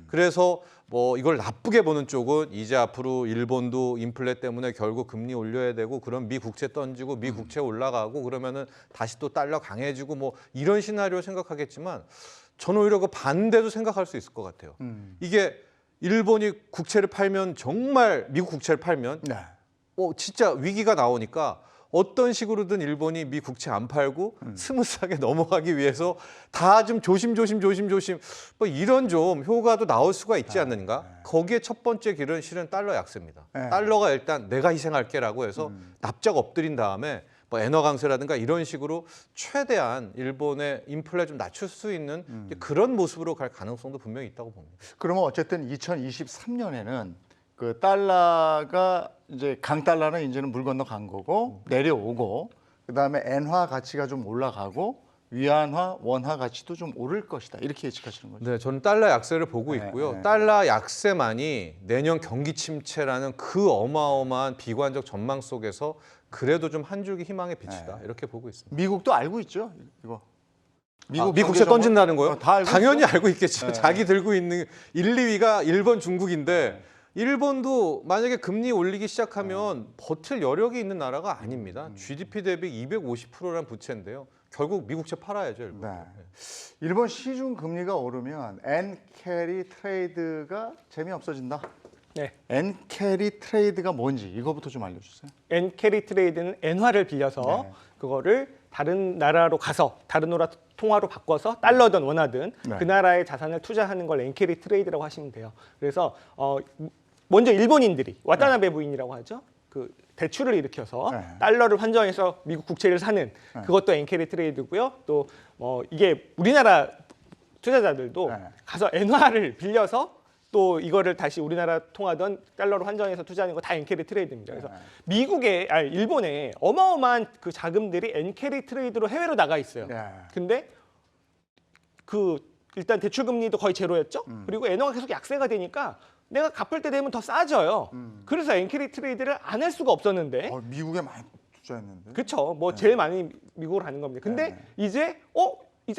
그래서 뭐 이걸 나쁘게 보는 쪽은 이제 앞으로 일본도 인플레 때문에 결국 금리 올려야 되고 그럼 미 국채 던지고 미 국채 올라가고 그러면은 다시 또 달러 강해지고 뭐 이런 시나리오 생각하겠지만 저는 오히려 그 반대도 생각할 수 있을 것 같아요. 이게 일본이 국채를 팔면 정말 미국 국채를 팔면 네. 진짜 위기가 나오니까 어떤 식으로든 일본이 미 국채 안 팔고 스무스하게 넘어가기 위해서 다 좀 조심 뭐 이런 좀 효과도 나올 수가 있지 않는가? 거기에 첫 번째 길은 실은 달러 약세입니다. 네. 달러가 일단 내가 희생할게라고 해서 납작 엎드린 다음에 뭐 엔화 강세라든가 이런 식으로 최대한 일본의 인플레 좀 낮출 수 있는 이제 그런 모습으로 갈 가능성도 분명히 있다고 봅니다. 그러면 어쨌든 2023년에는 그 달러가 이제 강달러는 이제는 물 건너 간 거고 내려오고 그다음에 엔화 가치가 좀 올라가고 위안화, 원화 가치도 좀 오를 것이다. 이렇게 예측하시는 거죠. 네, 저는 달러 약세를 보고 네, 있고요. 네. 달러 약세만이 내년 경기 침체라는 그 어마어마한 비관적 전망 속에서 그래도 좀 한 줄기 희망의 빛이다. 이렇게 보고 있습니다. 미국도 알고 있죠, 이거. 미 경제 국채 정보? 던진다는 거요? 다 알고 당연히 있죠? 알고 있겠죠. 네. 자기 들고 있는 1, 2위가 일본, 중국인데 일본도 만약에 금리 올리기 시작하면 버틸 여력이 있는 나라가 아닙니다. GDP 대비 250%란 부채인데요. 결국 미국채 팔아야죠. 일본. 네. 일본 시중 금리가 오르면 엔캐리 트레이드가 재미없어진다. 네. 엔캐리 트레이드가 뭔지 이거부터 좀 알려주세요. 엔캐리 트레이드는 엔화를 빌려서 네. 그거를 다른 나라로 가서 다른 나라 통화로 바꿔서 달러든 원화든 네. 그 나라의 자산을 투자하는 걸 엔캐리 트레이드라고 하시면 돼요. 그래서 먼저 일본인들이 와타나베 부인이라고 하죠. 그 대출을 일으켜서 네. 달러를 환전해서 미국 국채를 사는 그것도 엔캐리 트레이드고요. 또 이게 우리나라 투자자들도 네. 가서 엔화를 빌려서 또 이거를 다시 우리나라 통하던 달러로 환전해서 투자하는 거 다 엔캐리 트레이드입니다. 그래서 일본에 어마어마한 그 자금들이 엔캐리 트레이드로 해외로 나가 있어요. 네. 근데 일단 대출 금리도 거의 제로였죠. 그리고 엔화가 계속 약세가 되니까 내가 갚을 때 되면 더 싸져요. 그래서 엔캐리 트레이드를 안 할 수가 없었는데, 미국에 많이 투자했는데. 그렇죠. 뭐 제일 많이 미국으로 가는 겁니다. 근데 이제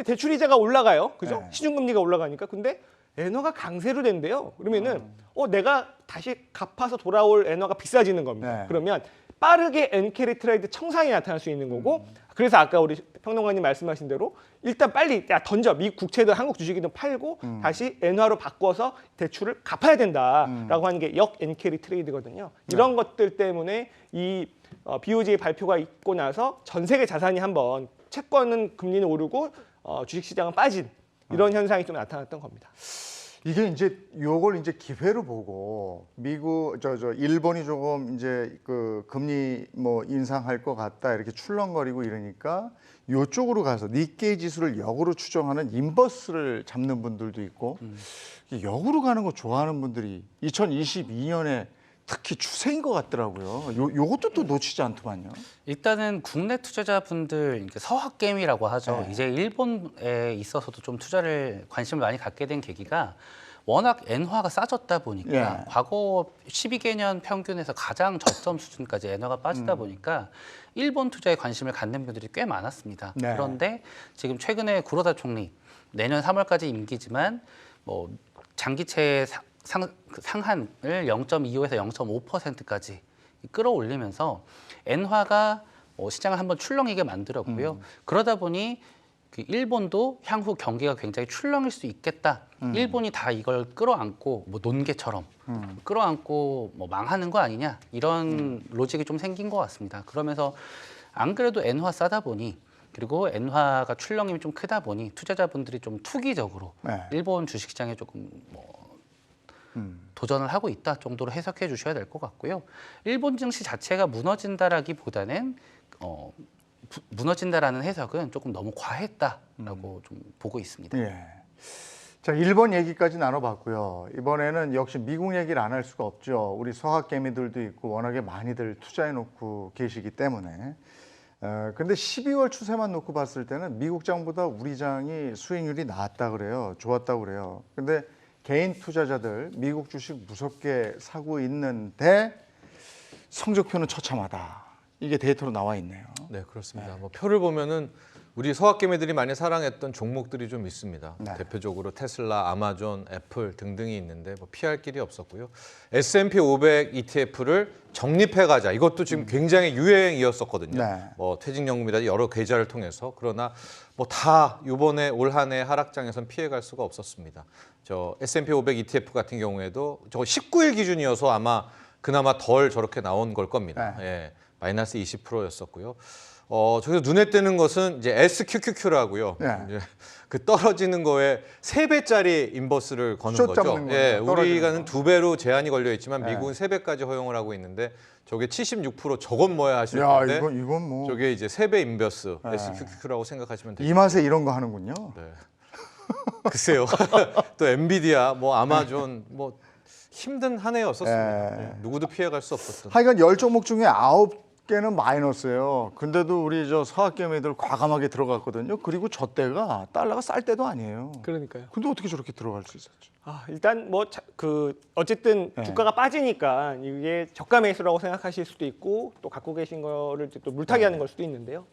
대출 이자가 올라가요. 그죠? 네. 시중 금리가 올라가니까. 근데 엔화가 강세로 된대요. 그러면은 내가 다시 갚아서 돌아올 엔화가 비싸지는 겁니다. 네. 그러면 빠르게 엔캐리 트레이드 청산이 나타날 수 있는 거고, 그래서 아까 우리 평론가님 말씀하신 대로 일단 빨리 던져 미국 국채든 한국 주식이든 팔고 다시 엔화로 바꿔서 대출을 갚아야 된다라고 하는 게 역 엔캐리 트레이드거든요. 이런 것들 때문에 이 BOJ 발표가 있고 나서 전 세계 자산이 한번 채권은 금리는 오르고 주식시장은 빠진 이런 현상이 좀 나타났던 겁니다. 이게 이제 요걸 이제 기회로 보고 미국 일본이 조금 이제 그 금리 뭐 인상할 것 같다 이렇게 출렁거리고 이러니까 요쪽으로 가서 니케이 지수를 역으로 추정하는 인버스를 잡는 분들도 있고 역으로 가는 거 좋아하는 분들이 2022년에 특히 추세인 것 같더라고요. 요것도 또 놓치지 않더만요. 일단은 국내 투자자분들 이렇게 서학 게임이라고 하죠. 네. 이제 일본에 있어서도 좀 투자를 관심을 많이 갖게 된 계기가 워낙 엔화가 싸졌다 보니까 예. 과거 12개년 평균에서 가장 저점 수준까지 엔화가 빠지다 보니까 일본 투자에 관심을 갖는 분들이 꽤 많았습니다. 네. 그런데 지금 최근에 구로다 총리 내년 3월까지 임기지만 뭐 장기채 상한을 0.25에서 0.5%까지 끌어올리면서 엔화가 시장을 한번 출렁이게 만들었고요. 그러다 보니 그 일본도 향후 경기가 굉장히 출렁일 수 있겠다. 일본이 다 이걸 끌어안고 뭐 논개처럼 끌어안고 뭐 망하는 거 아니냐 이런 로직이 좀 생긴 것 같습니다. 그러면서 안 그래도 엔화 싸다 보니 그리고 엔화가 출렁임이 좀 크다 보니 투자자분들이 좀 투기적으로 네. 일본 주식시장에 조금 도전을 하고 있다 정도로 해석해 주셔야 될 것 같고요. 일본 증시 자체가 무너진다라기보다는 무너진다라는 해석은 조금 너무 과했다라고 좀 보고 있습니다. 예. 자, 일본 얘기까지 나눠봤고요. 이번에는 역시 미국 얘기를 안 할 수가 없죠. 우리 서학개미들도 있고 워낙에 많이들 투자해놓고 계시기 때문에. 근데 12월 추세만 놓고 봤을 때는 미국 장보다 우리 장이 수익률이 나았다 그래요. 좋았다 그래요. 근데 개인 투자자들 미국 주식 무섭게 사고 있는데 성적표는 처참하다. 이게 데이터로 나와 있네요. 네, 그렇습니다. 뭐 표를 보면은 우리 서학개미들이 많이 사랑했던 종목들이 좀 있습니다. 네. 대표적으로 테슬라, 아마존, 애플 등등이 있는데 뭐 피할 길이 없었고요. S&P 500 ETF를 적립해 가자. 이것도 지금 굉장히 유행이었었거든요. 네. 뭐 퇴직연금이라든지 여러 계좌를 통해서. 그러나 뭐 다 이번에 올 한 해 하락장에선 피해갈 수가 없었습니다. 저 S&P 500 ETF 같은 경우에도 저거 19일 기준이어서 아마 그나마 덜 저렇게 나온 걸 겁니다. 네. 예, 마이너스 20%였었고요. 저기서 눈에 띄는 것은 이제 SQQQ라고요. 네. 이제 그 떨어지는 거에 3배짜리 인버스를 거는 숏 거죠. 잡는 거죠. 예, 떨어지는 우리가는 거. 2배로 제한이 걸려 있지만 네. 미국은 3배까지 허용을 하고 있는데 저게 76% 저건 뭐야 하실 야, 텐데 이건 뭐 저게 이제 3배 인버스 네. SQQQ라고 생각하시면 이 되죠. 맛에 이런 거 하는군요. 네. 글쎄요. 또 엔비디아, 뭐 아마존, 뭐 힘든 한 해였었습니다. 네. 예, 누구도 피해갈 수 없었던. 하여간 10종목 중에 9개는 마이너스예요. 근데도 우리 저 서학개미들 과감하게 들어갔거든요. 그리고 저 때가 달러가 쌀 때도 아니에요. 그러니까요. 근데 어떻게 저렇게 들어갈 수 있었죠? 일단 뭐 그 어쨌든 네. 주가가 빠지니까 이게 저가 매수라고 생각하실 수도 있고 또 갖고 계신 거를 이제 또 물타기 하는 걸 수도 있는데요.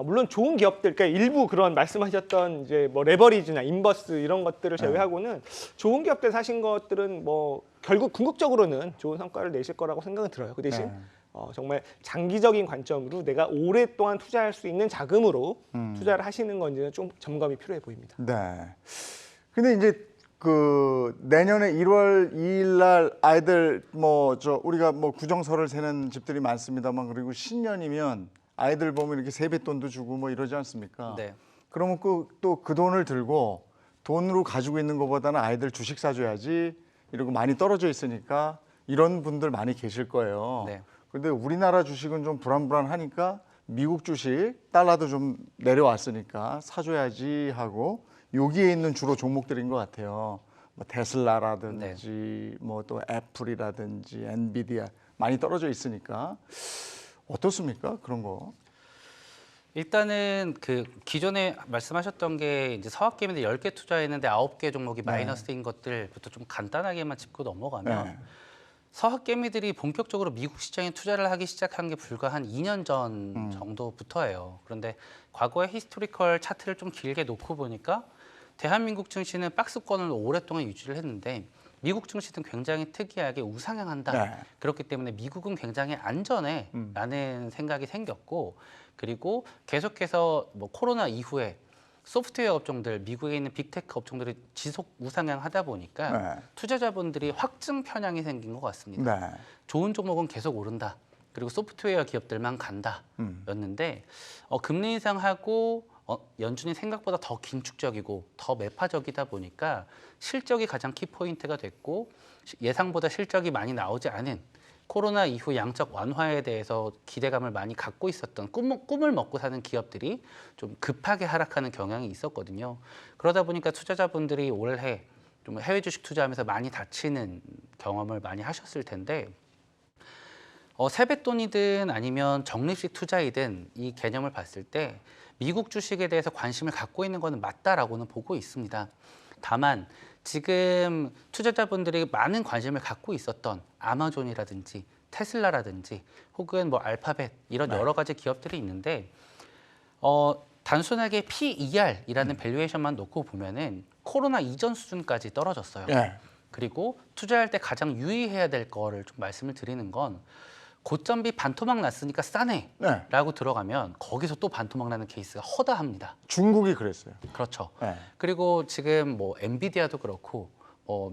물론 좋은 기업들, 그러니까 일부 그런 말씀하셨던 이제 뭐 레버리지나 인버스 이런 것들을 제외하고는 좋은 기업들 사신 것들은 뭐 결국 궁극적으로는 좋은 성과를 내실 거라고 생각은 들어요. 그 대신 네. 정말 장기적인 관점으로 내가 오랫동안 투자할 수 있는 자금으로 투자를 하시는 건지는 좀 점검이 필요해 보입니다. 네. 근데 이제 그 내년에 1월 2일 날 아이들 뭐 저 우리가 뭐 구정설을 세는 집들이 많습니다만 그리고 신년이면 아이들 보면 이렇게 세뱃돈도 주고 뭐 이러지 않습니까? 네. 그러면 또 그 돈을 들고 돈으로 가지고 있는 것보다는 아이들 주식 사줘야지 이러고 많이 떨어져 있으니까 이런 분들 많이 계실 거예요. 네. 근데 우리나라 주식은 좀 불안불안하니까 미국 주식 달러도 좀 내려왔으니까 사줘야지 하고 여기에 있는 주로 종목들인 것 같아요. 뭐 테슬라라든지 뭐 또 애플이라든지 엔비디아 많이 떨어져 있으니까 어떻습니까? 그런 거. 일단은 그 기존에 말씀하셨던 게 이제 서학개미들 10개 투자했는데 9개 종목이 네. 마이너스인 것들부터 좀 간단하게만 짚고 넘어가면 네. 서학개미들이 본격적으로 미국 시장에 투자를 하기 시작한 게 불과 한 2년 전 정도부터예요. 그런데 과거의 히스토리컬 차트를 좀 길게 놓고 보니까 대한민국 증시는 박스권을 오랫동안 유지를 했는데 미국 증시는 굉장히 특이하게 우상향한다. 네. 그렇기 때문에 미국은 굉장히 안전해라는 생각이 생겼고 그리고 계속해서 뭐 코로나 이후에 소프트웨어 업종들, 미국에 있는 빅테크 업종들이 지속 우상향하다 보니까 네. 투자자분들이 확증 편향이 생긴 것 같습니다. 네. 좋은 종목은 계속 오른다. 그리고 소프트웨어 기업들만 간다. 였는데 금리 인상하고 연준이 생각보다 더 긴축적이고 더 매파적이다 보니까 실적이 가장 키포인트가 됐고 예상보다 실적이 많이 나오지 않은 코로나 이후 양적 완화에 대해서 기대감을 많이 갖고 있었던 꿈을 먹고 사는 기업들이 좀 급하게 하락하는 경향이 있었거든요. 그러다 보니까 투자자분들이 올해 좀 해외 주식 투자하면서 많이 다치는 경험을 많이 하셨을 텐데 세뱃돈이든 아니면 적립식 투자이든 이 개념을 봤을 때 미국 주식에 대해서 관심을 갖고 있는 것은 맞다라고는 보고 있습니다. 다만 지금 투자자분들이 많은 관심을 갖고 있었던 아마존이라든지 테슬라라든지 혹은 뭐 알파벳 이런 여러 가지 기업들이 있는데 단순하게 PER이라는 밸류에이션만 놓고 보면은 코로나 이전 수준까지 떨어졌어요. 네. 그리고 투자할 때 가장 유의해야 될 거를 좀 말씀을 드리는 건 고점비 반토막 났으니까 싸네 네. 라고 들어가면 거기서 또 반토막 나는 케이스가 허다합니다. 중국이 그랬어요. 그렇죠. 네. 그리고 지금 뭐 엔비디아도 그렇고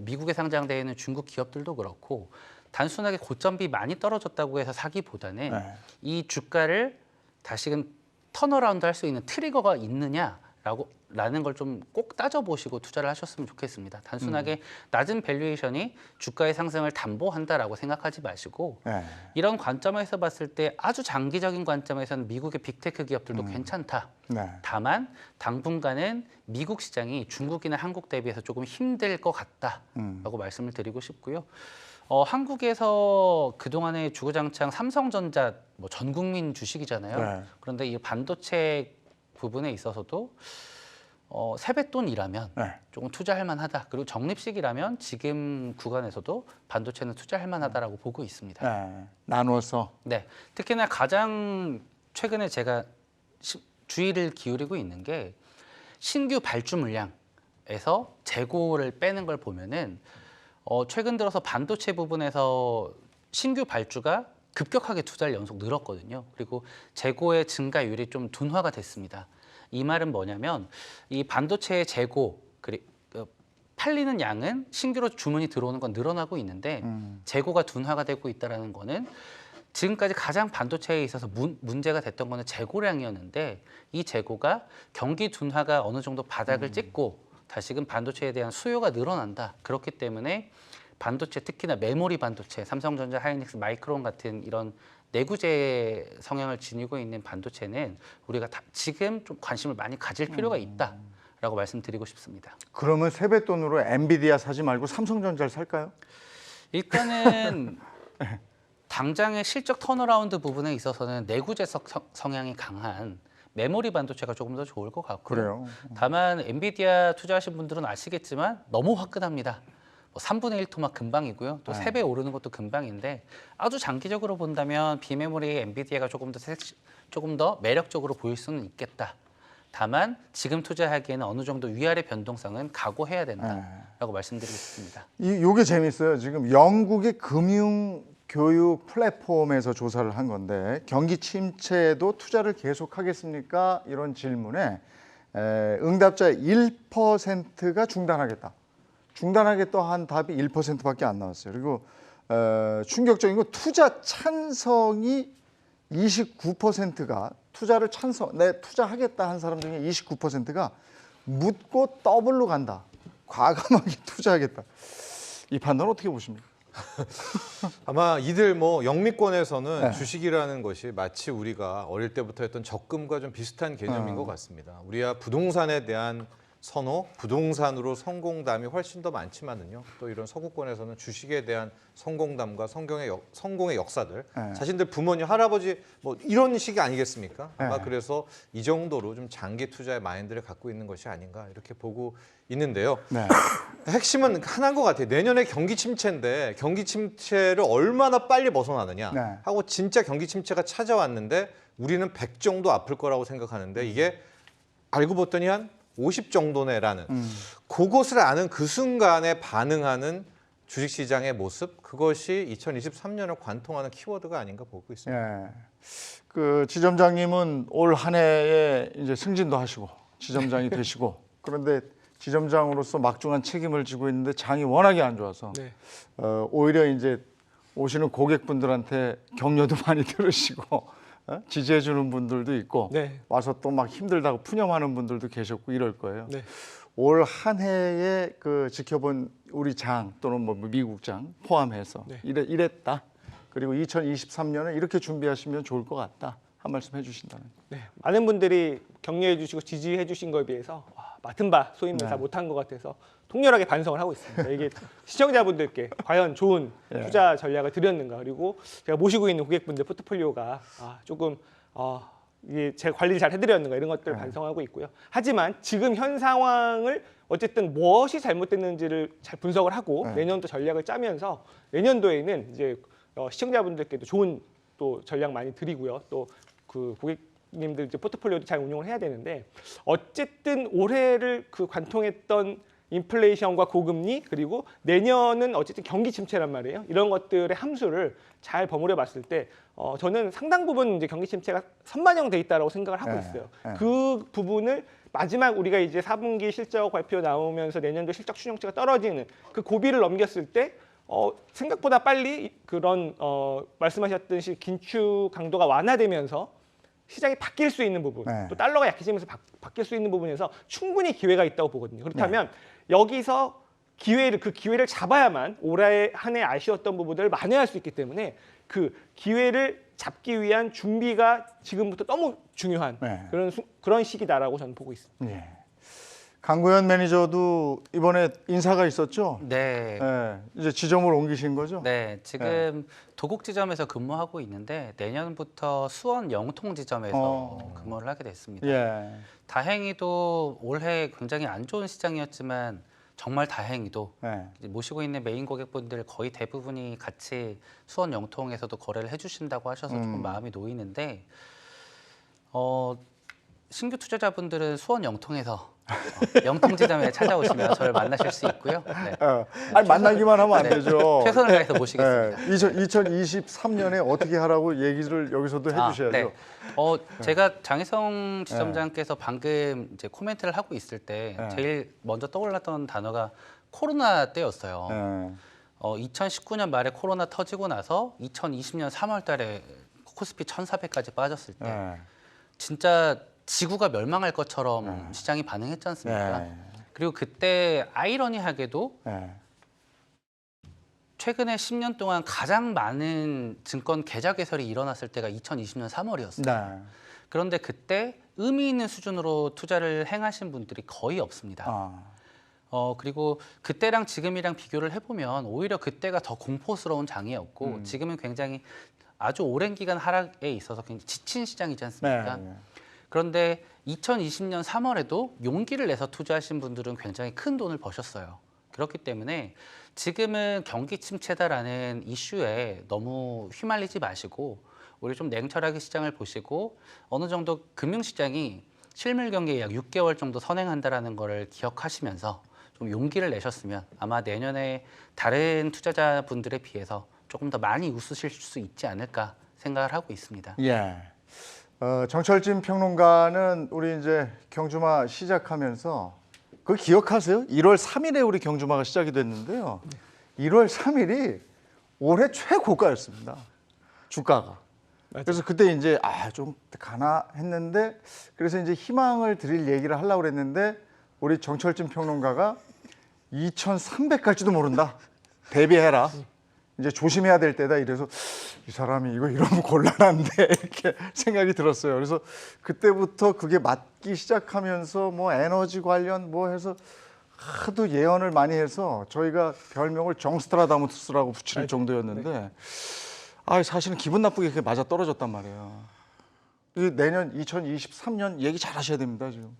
미국에 상장되어 있는 중국 기업들도 그렇고 단순하게 고점비 많이 떨어졌다고 해서 사기보다는 네. 이 주가를 다시금 턴어라운드 할 수 있는 트리거가 있느냐라는 걸 좀 꼭 따져보시고 투자를 하셨으면 좋겠습니다. 단순하게 낮은 밸류에이션이 주가의 상승을 담보한다라고 생각하지 마시고 네. 이런 관점에서 봤을 때 아주 장기적인 관점에서는 미국의 빅테크 기업들도 괜찮다. 네. 다만 당분간은 미국 시장이 중국이나 한국 대비해서 조금 힘들 것 같다라고 말씀을 드리고 싶고요. 한국에서 그동안의 주구장창 삼성전자 뭐 전 국민 주식이잖아요. 네. 그런데 이 반도체 부분에 있어서도 세뱃돈이라면 네. 조금 투자할 만하다. 그리고 적립식이라면 지금 구간에서도 반도체는 투자할 만하다라고 보고 있습니다. 네. 나누어서. 네, 특히나 가장 최근에 제가 주의를 기울이고 있는 게 신규 발주 물량에서 재고를 빼는 걸 보면은 최근 들어서 반도체 부분에서 신규 발주가 급격하게 2달 연속 늘었거든요. 그리고 재고의 증가율이 좀 둔화가 됐습니다. 이 말은 뭐냐면 이 반도체의 재고 팔리는 양은 신규로 주문이 들어오는 건 늘어나고 있는데 재고가 둔화가 되고 있다는 거는 지금까지 가장 반도체에 있어서 문제가 됐던 거는 재고량이었는데 이 재고가 경기 둔화가 어느 정도 바닥을 찍고 다시금 반도체에 대한 수요가 늘어난다. 그렇기 때문에 반도체 특히나 메모리 반도체, 삼성전자, 하이닉스, 마이크론 같은 이런 내구재 성향을 지니고 있는 반도체는 우리가 지금 좀 관심을 많이 가질 필요가 있다라고 말씀드리고 싶습니다. 그러면 세뱃돈으로 엔비디아 사지 말고 삼성전자를 살까요? 일단은 당장의 실적 턴어라운드 부분에 있어서는 내구재 성향이 강한 메모리 반도체가 조금 더 좋을 것 같고요. 그래요. 다만 엔비디아 투자하신 분들은 아시겠지만 너무 화끈합니다. 3분의 1 토막 금방이고요. 또 3배 오르는 것도 금방인데 아주 장기적으로 본다면 비메모리 엔비디아가 조금 더 매력적으로 보일 수는 있겠다. 다만 지금 투자하기에는 어느 정도 위아래 변동성은 각오해야 된다라고 말씀드리고 싶습니다. 요게 재밌어요. 지금 영국의 금융 교육 플랫폼에서 조사를 한 건데 경기 침체에도 투자를 계속하겠습니까? 이런 질문에 응답자의 1%가 중단하겠다. 중단하겠다 한 답이 1%밖에 안 나왔어요. 그리고 충격적인 건 투자 찬성이 29%가 투자를 투자하겠다 한 사람 중에 29%가 묻고 더블로 간다. 과감하게 투자하겠다. 이 판단 어떻게 보십니까? 아마 이들 영미권에서는 주식이라는 것이 마치 우리가 어릴 때부터 했던 적금과 좀 비슷한 개념인 것 같습니다. 우리가 부동산에 대한 선호, 부동산으로 성공담이 훨씬 더 많지만은요. 또 이런 서구권에서는 주식에 대한 성공담과 성공의 역사들, 자신들 부모님, 할아버지 이런 식이 아니겠습니까? 아마 그래서 이 정도로 좀 장기 투자의 마인드를 갖고 있는 것이 아닌가 이렇게 보고 있는데요. 핵심은 하나인 것 같아요. 내년에 경기 침체인데 경기 침체를 얼마나 빨리 벗어나느냐 하고 진짜 경기 침체가 찾아왔는데 우리는 100 정도 아플 거라고 생각하는데 이게 알고 봤더니 한 50 정도네라는 그것을 아는 그 순간에 반응하는 주식시장의 모습, 그것이 2023년을 관통하는 키워드가 아닌가 보고 있습니다. 그 지점장님은 올 한 해에 이제 승진도 하시고 지점장이 되시고 그런데 지점장으로서 막중한 책임을 지고 있는데 장이 워낙에 안 좋아서 오히려 이제 오시는 고객분들한테 격려도 많이 들으시고 지지해 주는 분들도 있고 와서 또 막 힘들다고 푸념하는 분들도 계셨고 이럴 거예요. 올 한 해에 그 지켜본 우리 장 또는 미국 장 포함해서 이랬다. 그리고 2023년에 이렇게 준비하시면 좋을 것 같다. 한 말씀 해주신다면. 많은 분들이 격려해 주시고 지지해 주신 거에 비해서 맡은 바 소위 말해서 못한 것 같아서 통렬하게 반성을 하고 있습니다. 이게 시청자분들께 과연 좋은 투자 전략을 드렸는가, 그리고 제가 모시고 있는 고객분들 포트폴리오가 조금 이게 제가 관리를 잘 해드렸는가, 이런 것들을 반성하고 있고요. 하지만 지금 현 상황을 어쨌든 무엇이 잘못됐는지를 잘 분석을 하고 내년도 전략을 짜면서 내년도에는 이제 시청자분들께도 좋은 또 전략 많이 드리고요. 또 그 고객님들 이제 포트폴리오도 잘 운용을 해야 되는데, 어쨌든 올해를 그 관통했던 인플레이션과 고금리, 그리고 내년은 어쨌든 경기 침체란 말이에요. 이런 것들의 함수를 잘 버무려 봤을 때 저는 상당 부분 이제 경기 침체가 선반영돼 있다라고 생각을 하고 있어요. 그 부분을 마지막 우리가 이제 4분기 실적 발표 나오면서 내년도 실적 추정치가 떨어지는 그 고비를 넘겼을 때 생각보다 빨리 그런 말씀하셨듯이 긴축 강도가 완화되면서 시장이 바뀔 수 있는 부분, 또 달러가 약해지면서 바뀔 수 있는 부분에서 충분히 기회가 있다고 보거든요. 그렇다면 여기서 그 기회를 잡아야만 올해 한 해 아쉬웠던 부분들을 만회할 수 있기 때문에 그 기회를 잡기 위한 준비가 지금부터 너무 중요한 그런 시기다라고 저는 보고 있습니다. 강구현 매니저도 이번에 인사가 있었죠? 네. 이제 지점을 옮기신 거죠? 네, 지금 도곡 지점에서 근무하고 있는데 내년부터 수원 영통 지점에서 근무를 하게 됐습니다. 다행히도 올해 굉장히 안 좋은 시장이었지만 정말 다행히도 이제 모시고 있는 메인 고객분들 거의 대부분이 같이 수원 영통에서도 거래를 해주신다고 하셔서 조금 마음이 놓이는데 신규 투자자분들은 수원 영통에서 영통지점에 찾아오시면 저를 만나실 수 있고요. 네. 아니 만나기만 하면 안 네. 되죠. 최선을 다해서 모시겠습니다. 2023년에 어떻게 하라고 얘기를 여기서도 해주셔야죠. 네. 제가 장희성 지점장께서 방금 이제 코멘트를 하고 있을 때 네. 제일 먼저 떠올랐던 단어가 코로나 때였어요. 네. 2019년 말에 코로나 터지고 나서 2020년 3월 달에 코스피 1,400까지 빠졌을 때 네. 진짜 지구가 멸망할 것처럼 시장이 반응했지 않습니까? 네. 그리고 그때 아이러니하게도 네. 최근에 10년 동안 가장 많은 증권 계좌 개설이 일어났을 때가 2020년 3월이었어요. 네. 그런데 그때 의미 있는 수준으로 투자를 행하신 분들이 거의 없습니다. 그리고 그때랑 지금이랑 비교를 해보면 오히려 그때가 더 공포스러운 장이었고 지금은 굉장히 아주 오랜 기간 하락에 있어서 굉장히 지친 시장이지 않습니까? 네. 그런데 2020년 3월에도 용기를 내서 투자하신 분들은 굉장히 큰 돈을 버셨어요. 그렇기 때문에 지금은 경기 침체다라는 이슈에 너무 휘말리지 마시고 우리 좀 냉철하게 시장을 보시고 어느 정도 금융시장이 실물 경기에 약 6개월 정도 선행한다라는 거를 기억하시면서 좀 용기를 내셨으면 아마 내년에 다른 투자자분들에 비해서 조금 더 많이 웃으실 수 있지 않을까 생각을 하고 있습니다. 예. 정철진 평론가는 우리 이제 경주마 시작하면서 그거 기억하세요? 1월 3일에 우리 경주마가 시작이 됐는데요. 1월 3일이 올해 최고가였습니다. 주가가. 맞아요. 그래서 그때 이제 좀 가나 했는데 그래서 이제 희망을 드릴 얘기를 하려고 그랬는데 우리 정철진 평론가가 2,300 갈지도 모른다. 대비해라. 이제 조심해야 될 때다. 이래서 이 사람이 이거 이러면 곤란한데 이렇게 생각이 들었어요. 그래서 그때부터 그게 맞기 시작하면서 뭐 에너지 관련 뭐 해서 하도 예언을 많이 해서 저희가 별명을 정스트라다무스라고 붙일 정도였는데 사실은 기분 나쁘게 그게 맞아 떨어졌단 말이에요. 내년 2023년 얘기 잘 하셔야 됩니다, 지금.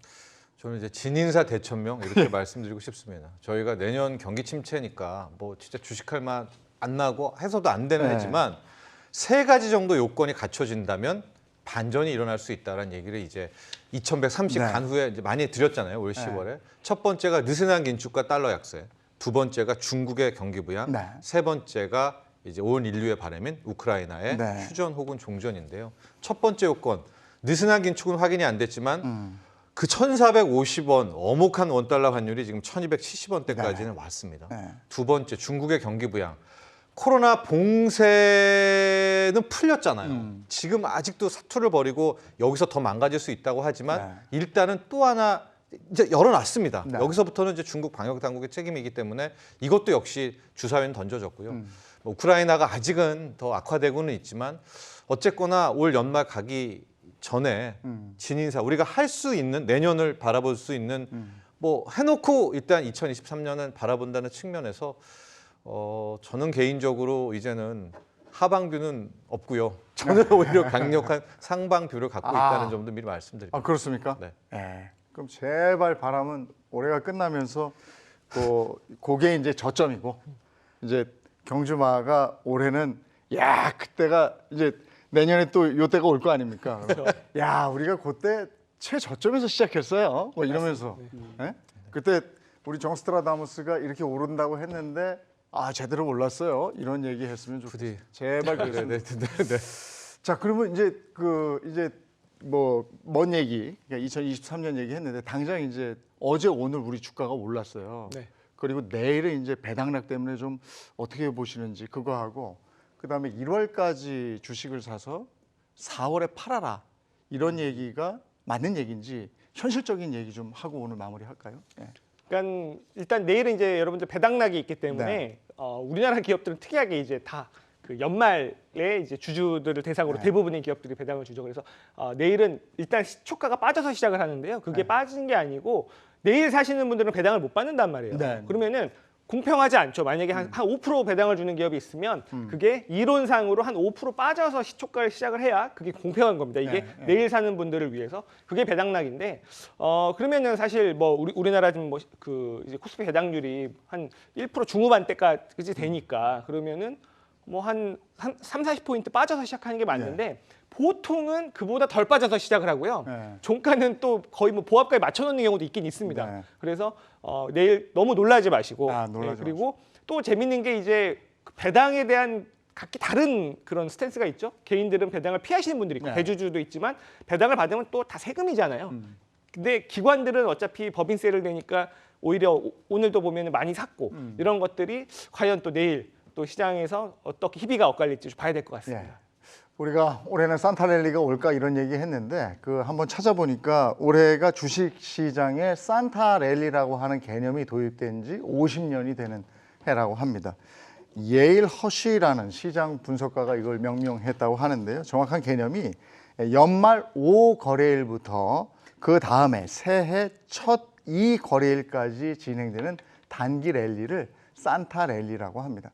저는 이제 진인사 대천명 이렇게 말씀드리고 싶습니다. 저희가 내년 경기 침체니까 뭐 진짜 주식할 맛 안 나고 해서도 안 되는 네. 해지만 세 가지 정도 요건이 갖춰진다면 반전이 일어날 수 있다는 얘기를 이제 2130 네. 간 후에 이제 많이 드렸잖아요. 올 10월에. 첫 번째가 느슨한 긴축과 달러 약세. 두 번째가 중국의 경기 부양. 네. 세 번째가 이제 온 인류의 바람인 우크라이나의 네. 휴전 혹은 종전인데요. 첫 번째 요건 느슨한 긴축은 확인이 안 됐지만 그 1,450원 어묵한 원달러 환율이 지금 1,270원대까지는 왔습니다. 네. 두 번째 중국의 경기 부양. 코로나 봉쇄는 풀렸잖아요. 지금 아직도 사투를 벌이고 여기서 더 망가질 수 있다고 하지만 일단은 또 하나 이제 열어놨습니다. 네. 여기서부터는 이제 중국 방역 당국의 책임이기 때문에 이것도 역시 주사위는 던져졌고요. 뭐 우크라이나가 아직은 더 악화되고는 있지만 어쨌거나 올 연말 가기 전에 진인사 우리가 할 수 있는 내년을 바라볼 수 있는 뭐 해놓고 일단 2023년은 바라본다는 측면에서 저는 개인적으로 이제는 하방뷰는 없고요. 저는 오히려 강력한 상방뷰를 갖고 있다는 점도 미리 말씀드립니다. 그렇습니까? 네. 그럼 제발 바람은 올해가 끝나면서 그게 이제 저점이고 이제 경주마가 올해는 그때가 이제 내년에 또 요때가 올 거 아닙니까? 야, 우리가 그때 최저점에서 시작했어요. 뭐 이러면서. 예? 그때 우리 정스트라다무스가 이렇게 오른다고 했는데 제대로 올랐어요. 이런 얘기 했으면 좋겠어요. 제발 그랬으면. 자, 그러면 이제 이제 뭐 먼 얘기, 그러니까 2023년 얘기 했는데 당장 이제 어제 오늘 우리 주가가 올랐어요. 네. 그리고 내일은 이제 배당락 때문에 좀 어떻게 보시는지 그거 하고 그다음에 1월까지 주식을 사서 4월에 팔아라 이런 얘기가 맞는 얘기인지 현실적인 얘기 좀 하고 오늘 마무리할까요? 예. 그러니까 일단 내일은 이제 여러분들 배당락이 있기 때문에 네. 우리나라 기업들은 특이하게 이제 다 그 연말에 이제 주주들을 대상으로 네. 대부분의 기업들이 배당을 주죠. 그래서 내일은 일단 시초가가 빠져서 시작을 하는데요. 그게 빠진 게 아니고 내일 사시는 분들은 배당을 못 받는단 말이에요. 네. 그러면은 공평하지 않죠. 만약에 한 5% 배당을 주는 기업이 있으면 그게 이론상으로 한 5% 빠져서 시초가를 시작을 해야 그게 공평한 겁니다. 이게 내일 사는 분들을 위해서 그게 배당락인데 그러면은 사실 뭐 우리나라 지금 뭐 그 이제 코스피 배당률이 한 1% 중후반대까지 되니까 그러면은 뭐 한 30-40포인트 빠져서 시작하는 게 맞는데 보통은 그보다 덜 빠져서 시작을 하고요. 네. 종가는 또 거의 뭐 보합가에 맞춰놓는 경우도 있긴 있습니다. 네. 그래서 내일 너무 놀라지 마시고 놀라지 그리고 또 재밌는 게 이제 배당에 대한 각기 다른 그런 스탠스가 있죠. 개인들은 배당을 피하시는 분들이 있고 네. 대주주도 있지만 배당을 받으면 또 다 세금이잖아요. 근데 기관들은 어차피 법인세를 내니까 오히려 오늘도 보면 많이 샀고 이런 것들이 과연 또 내일 또 시장에서 어떻게 희비가 엇갈릴지 좀 봐야 될 것 같습니다. 예. 우리가 올해는 산타랠리가 올까 이런 얘기 했는데 그 한번 찾아보니까 올해가 주식 시장에 산타랠리라고 하는 개념이 도입된 지 50년이 되는 해라고 합니다. 예일 허쉬라는 시장 분석가가 이걸 명명했다고 하는데요. 정확한 개념이 연말 5거래일부터 그 다음에 새해 첫 2거래일까지 진행되는 단기 랠리를 산타랠리라고 합니다.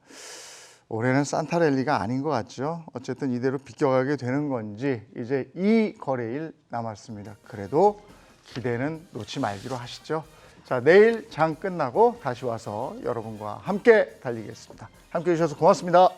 올해는 산타랠리가 아닌 것 같죠. 어쨌든 이대로 비껴가게 되는 건지 이제 2거래일 남았습니다. 그래도 기대는 놓지 말기로 하시죠. 자, 내일 장 끝나고 다시 와서 여러분과 함께 달리겠습니다. 함께 해주셔서 고맙습니다.